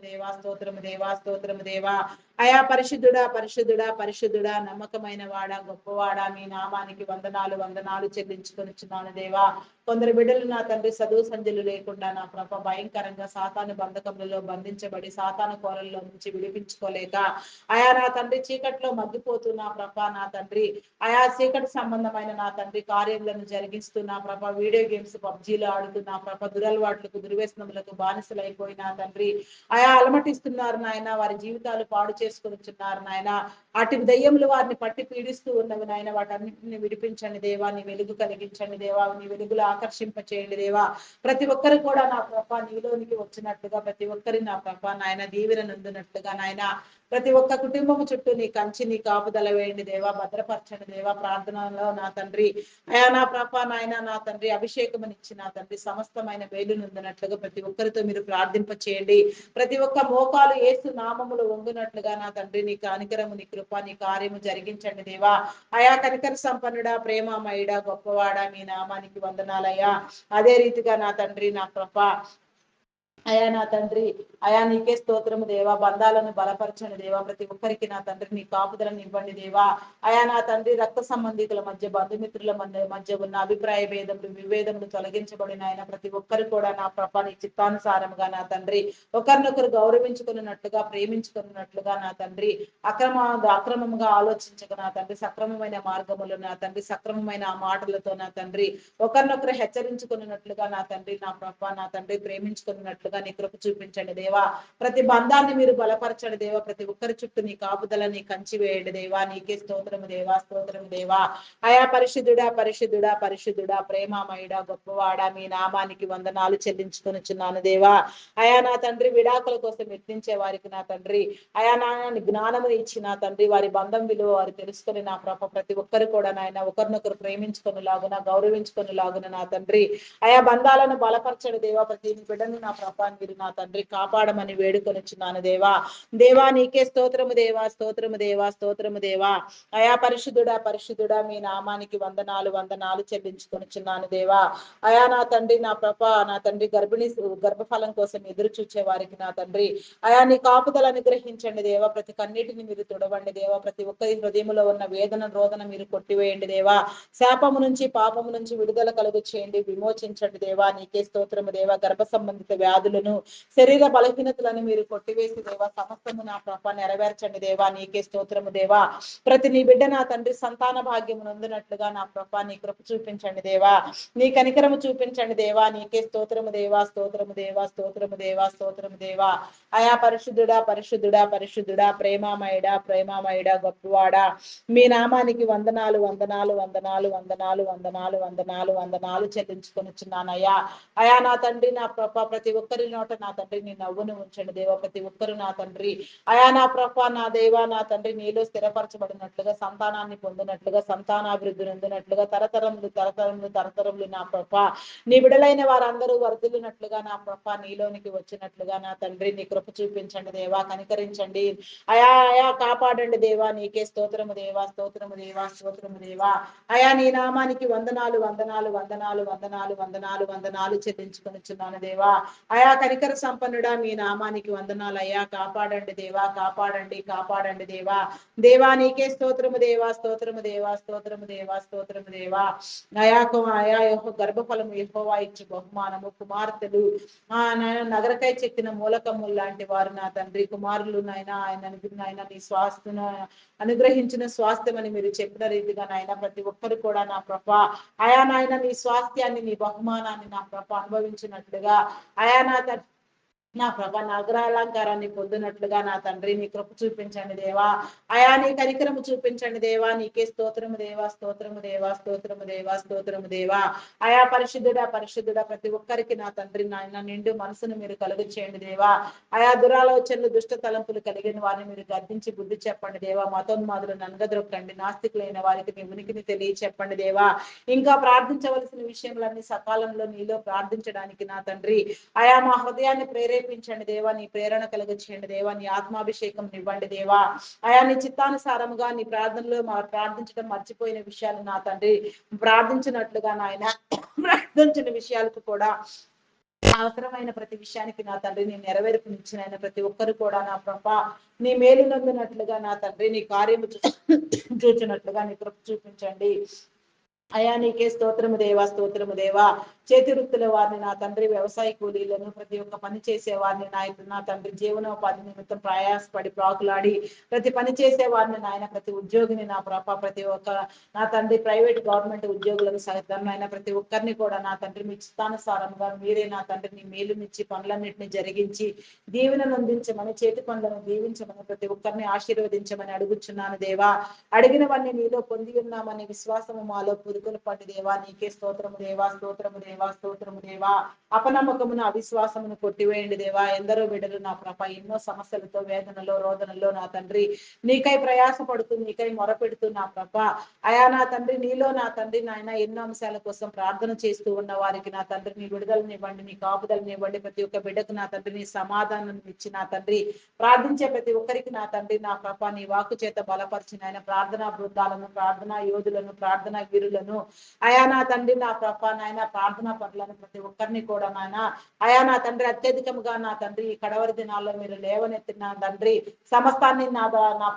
దేవా. అయా పరిశుద్ధుడా నమ్మకమైన వాడా గొప్పవాడా మీ నామానికి వందనాలు చెల్లించుకొనిచున్నాను దేవా. కొందరు బిడ్డలు నా తండ్రి చదువు సంధ్యలు లేకుండా నా ప్రభ భయంకరంగా సాతాను బంధకములలో బంధించబడి సాతాను కోరల్లో నుంచి విడిపించుకోలేక అయా నా తండ్రి చీకట్లో మగ్గిపోతూ నా ప్రభ నా తండ్రి అయా చీకటి సంబంధమైన నా తండ్రి కార్యములను జరిగిస్తూ నా ప్రభ వీడియో గేమ్స్ పబ్జీలు ఆడుతూ నా ప్రభ దురలవాట్లకు దుర్వ్యసనములకు బానిసలైపోయిన తండ్రి అయా అలమటిస్తున్నారు నాయన. వారి జీవితాలు పాడు చేసుకొనిచున్నారు నాయన. అటు దయ్యములు వారిని పట్టి పీడిస్తూ ఉన్నవి నాయన. వాటన్నిటిని విడిపించండి దేవా. నీ వెలుగు కలిగించండి దేవా. నీ వెలుగులో ఆకర్షింప చేయండి దేవా. ప్రతి ఒక్కరు కూడా నా ప్రభ నీలోనికి వచ్చినట్టుగా ప్రతి ఒక్కరి నా ప్రభ నాయన దీవెన నందునట్లుగా నాయన ప్రతి ఒక్క కుటుంబము చుట్టూ నీ కంచి నీ కాపుదల వేయండి దేవా. భద్రపరచండి దేవా. ప్రార్థనలో నా తండ్రి అయా నా ప్రభ నాయన నా తండ్రి అభిషేకమునిచ్చి నా తండ్రి సమస్తమైన మేలు నందునట్లుగా ప్రతి ఒక్కరితో మీరు ప్రార్థింప చేయండి. ప్రతి ఒక్క మోకాలు యేసు నామములు వంగునట్లుగా నా తండ్రి నీ కనికరము నీ కృప నీ కార్యము జరిగించండి దేవా. అయా కనికర సంపన్నుడా ప్రేమమయుడా గొప్పవాడా మీ నామానికి వందనాలయ్యా. అదే రీతిగా నా తండ్రి నా కృప అయా నా తండ్రి అయా నీకే స్తోత్రము దేవా. బంధాలను బలపరచండి దేవా. ప్రతి ఒక్కరికి నా తండ్రి నీ కాపుదలను ఇవ్వండి దేవా. అయా నా తండ్రి రక్త సంబంధికుల మధ్య బంధుమిత్రుల మధ్య ఉన్న అభిప్రాయ భేదములు విభేదములు తొలగించబడిన ఆయన ప్రతి ఒక్కరు కూడా నా ప్రభ నీ చిత్తానుసారముగా నా తండ్రి ఒకరినొకరు గౌరవించుకున్నట్లుగా ప్రేమించుకున్నట్లుగా నా తండ్రి అక్రమముగా ఆలోచించక నా తండ్రి సక్రమమైన మార్గములు నా తండ్రి సక్రమమైన మాటలతో నా తండ్రి ఒకరినొకరు హెచ్చరించుకున్నట్లుగా నా తండ్రి నా ప్రభ నా తండ్రి ప్రేమించుకున్నట్లుగా నీ కృప చూపించండి దేవా. ప్రతి బంధాన్ని మీరు బలపరచండి దేవా. ప్రతి ఒక్కరి చుట్టూ నీ కాపుదల నీ కంచి వేయండి దేవా. నీకే స్తోత్రము దేవా. అయా పరిశుద్ధుడా ప్రేమమయుడా గొప్పవాడా మీ నామానికి వందనాలు చెల్లించుకొనిచున్నాను దేవా. అయా నా తండ్రి విడాకుల కోసం యత్నించే వారికి నా తండ్రి అయా నా జ్ఞానము ఇచ్చి నా తండ్రి వారి బంధం విలువ వారు తెలుసుకొని నా ప్రభ ప్రతి ఒక్కరు కూడా నాయన ఒకరినొకరు ప్రేమించుకొని లాగున గౌరవించుకొని లాగున నా తండ్రి అయా బంధాలను బలపరచడు దేవా. ప్రతి బిడ్డను నా ప్రభ మీరు నా తండ్రి కాపాడమని వేడుకొనిచున్నాను దేవా. నీకే స్తోత్రము దేవా. అయా పరిశుద్ధుడా మీ నామానికి వందనాలు చెల్లించుకొనిచున్నాను దేవా. అయా నా తండ్రి నా ప్రభ నా తండ్రి గర్భఫలం కోసం ఎదురు చూచే వారికి నా తండ్రి అయా నీ కాపుదల అనుగ్రహించండి దేవా. ప్రతి కన్నీటిని మీరు తుడవండి దేవా. ప్రతి ఒక్కరి హృదయంలో ఉన్న వేదన రోదన మీరు కొట్టివేయండి దేవా. శాపము నుంచి పాపము నుంచి విడుదల కలుగు చేయండి విమోచించండి దేవా. నీకే స్తోత్రము దేవా. గర్భ సంబంధిత వ్యాధులు వ్యాధులను, శరీర బలహీనతలను మీరు కొట్టివేసి దేవా సమస్తము నా ప్రభ నెరవేర్చండి దేవా. నీకే స్తోత్రము దేవా. ప్రతి నీ బిడ్డ నా తండ్రి సంతాన భాగ్యము నొందినట్లుగా నా ప్రభ నీ కృప చూపించండి దేవా. నీ కనికరము చూపించండి దేవా. నీకే స్తోత్రము దేవా, స్తోత్రము దేవా, స్తోత్రము దేవా, స్తోత్రము దేవా. అయా పరిశుద్ధుడా, పరిశుద్ధుడా, పరిశుద్ధుడా, ప్రేమామయుడా, ప్రేమామయుడా, గొప్పవాడా, మీ నామానికి వందనాలు, వందనాలు, వందనాలు, వందనాలు, వందనాలు, వందనాలు, వందనాలు చెల్లించుకొనిచున్నానయ్యా. అయా నా తండ్రి నా ప్రభ ప్రతి ఒక్కరి నోట నా తండ్రి నీ నవ్వును ఉంచండి దేవా. ప్రతి ఒక్కరు నా తండ్రి అయా నా ప్రభ నా దేవా నా తండ్రి నీలో స్థిరపరచబడినట్లుగా, సంతానాన్ని పొందినట్లుగా, సంతానాభివృద్ధి నొందినట్లుగా, తరతరములు తరతరములు తరతరములు నా ప్రభ నీ బిడలైన వారందరూ వర్ధిల్లినట్లుగా నా ప్రభ నీలోనికి వచ్చినట్లుగా నా తండ్రి నీ కృప చూపించండి దేవా. కనికరించండి అయా, అయా కాపాడండి దేవా. నీకే స్తోత్రము దేవా, స్తోత్రము దేవా, స్తోత్రము దేవా. అయా నీ నామానికి వందనాలు, వందనాలు, వందనాలు, వందనాలు, వందనాలు, వందనాలు చెల్లించుకొనిచున్నాను దేవా. అయా కనికర సంపన్నుడా మీ నామానికి వందనాలు అయ్యా. కాపాడండి దేవా, కాపాడండి, కాపాడండి దేవా. దేవా నీకే స్తోత్రము దేవా, స్తోత్రము దేవా, స్తోత్రము దేవా, స్తోత్రము దేవా. అయా అయా గర్భఫలము యెహోవా ఇచ్చు బహుమానము. కుమార్తెలు నగరకై చెక్కిన మూలకము లాంటి వారు నా తండ్రి. కుమారులు నాయన ఆయన నీ స్వాస్థ్యను అనుగ్రహించిన స్వాస్థ్యం అని మీరు చెప్పిన రీతిగా నాయన ప్రతి ఒక్కరు కూడా నా ప్రభ అయా నాయన నీ స్వాస్థ్యాన్ని నీ బహుమానాన్ని నా ప్రభ అనుభవించినట్లుగా అయా నా ప్రభ నగరాలంకారాన్ని పొందినట్లుగా నా తండ్రి నీ కృప చూపించండి దేవా. అయా నీ కనికరము చూపించండి దేవా. నీకే స్తోత్రము దేవా, స్తోత్రము దేవా, స్తోత్రము దేవా, స్తోత్రము దేవా. అయా పరిశుద్ధుడా, పరిశుద్ధుడా, ప్రతి ఒక్కరికి నా తండ్రి నాయన నిండు మనసును మీరు కలుగు చేయండి దేవా. అయా దురాలోచనలు దుష్ట తలంపులు కలిగిన వారిని మీరు గద్దించి బుద్ధి చెప్పండి దేవా. మతోన్మాదులు ననగదొక్కండి. నాస్తికులైన వారికి మీ ఉనికిని తెలియ చెప్పండి దేవా. ఇంకా ప్రార్థించవలసిన విషయములన్నీ సకాలంలో నీలో ప్రార్థించడానికి నా తండ్రి అయా మా హృదయాన్ని ప్రేరేపించండి దేవా. నీ ప్రేరణ కలుగ చేయండి దేవా. నీ ఆత్మాభిషేకం ఇవ్వండి దేవా. అయా నీ చిత్తానుసారముగా నీ ప్రార్థనలో ప్రార్థించడం మర్చిపోయిన విషయాలు నా తండ్రి ప్రార్థించినట్లుగా నాయన ప్రార్థించిన విషయాలకు కూడా అవసరమైన ప్రతి విషయానికి నా తండ్రి నీ నెరవేర్పునిచ్చిన ప్రతి ఒక్కరు కూడా నా ప్రభ నీ మేలు నందునట్లుగా నా తండ్రి నీ కార్యము చూచినట్లుగా నీ కృప చూపించండి అయా. నీకే స్తోత్రము దేవా, స్తోత్రము దేవా. చేతి వృత్తుల వారిని నా తండ్రి, వ్యవసాయ కూలీలను ప్రతి ఒక్క పని చేసే వారిని నా తండ్రి జీవనోపాధి నిమిత్తం ప్రయాసపడి ప్రాకులాడి ప్రతి పని చేసే వారిని నాయన ప్రతి ఉద్యోగిని నా ప్రభ ప్రతి ఒక్క నా తండ్రి ప్రైవేట్ గవర్నమెంట్ ఉద్యోగులకు సైతం నాయన ప్రతి ఒక్కరిని కూడా నా తండ్రి మీ చిత్తానుసారంగా మీరే నా తండ్రి నీ మేలునిచ్చి పనులన్నింటినీ జరిగించి దీవెనను అందించమని చేతి పనులను దీవించమని ప్రతి ఒక్కరిని ఆశీర్వదించమని అడుగుచున్నాను దేవా. అడిగినవన్నీ నీలో పొంది ఉన్నామని విశ్వాసము మాలో పురుకులు పట్టి దేవా. నీకే స్తోత్రము దేవా, స్తోత్రము దేవా, స్తోత్రము దేవా. అపనమ్మకమును అవిశ్వాసమును కొట్టివేయండి దేవా. ఎందరో బిడ్డలు నా ప్రభ ఎన్నో సమస్యలతో వేదనలో రోదనలో నా తండ్రి నీకై ప్రయాస పడుతూ నీకై మొరపెడుతూ నా ప్రభ అయా నా తండ్రి నీలో నా తండ్రి నాయన ఎన్నో అంశాల కోసం ప్రార్థన చేస్తూ ఉన్న వారికి నా తండ్రి నీ విడుదలనివ్వండి, నీ కాపుదలనివ్వండి. ప్రతి ఒక్క బిడ్డకు నా తండ్రి నీ సమాధానం ఇచ్చి నా తండ్రి ప్రార్థించే ప్రతి ఒక్కరికి నా తండ్రి నా ప్రభ నీ వాక్కు చేత బలపరిచిన ఆయన ప్రార్థనా బృందాలను, ప్రార్థనా యోధులను, ప్రార్థనా వీరులను అయా నా తండ్రి నా ప్రభ నాయన ప్రార్థనా పనులను ప్రతి ఒక్కరిని కూడా నాయన అయా నా తండ్రి అత్యధికముగా నా తండ్రి ఈ కడవరి దినాల్లో మీరు లేవనెత్తిన తండ్రి సమస్తాన్ని నా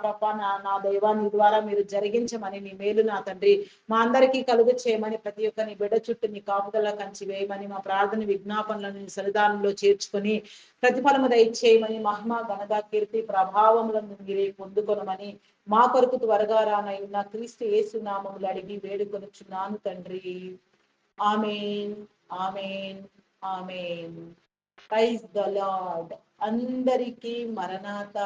ప్రభ నా దేవా నీ ద్వారా మీరు జరిగించమని నీ మేలు నా తండ్రి మా అందరికీ కలుగు చేయమని ప్రతి ఒక్క నీ బిడ్డ చుట్టూ నీ కాపుదల కంచి వేయమని మా ప్రార్థన విజ్ఞాపనలను సన్నిధానంలో చేర్చుకొని ప్రతిఫలము దయచేయమని మహిమ ఘనత కీర్తి ప్రభావములను మీరే పొందుకొనమని మా కొరకు త్వరగా రానయ్యున్న క్రీస్తు యేసు నామములు అడిగి వేడుకొనుచున్నాను తండ్రి. Amen, amen, amen. Praise the Lord. అందరికీ మరణాత.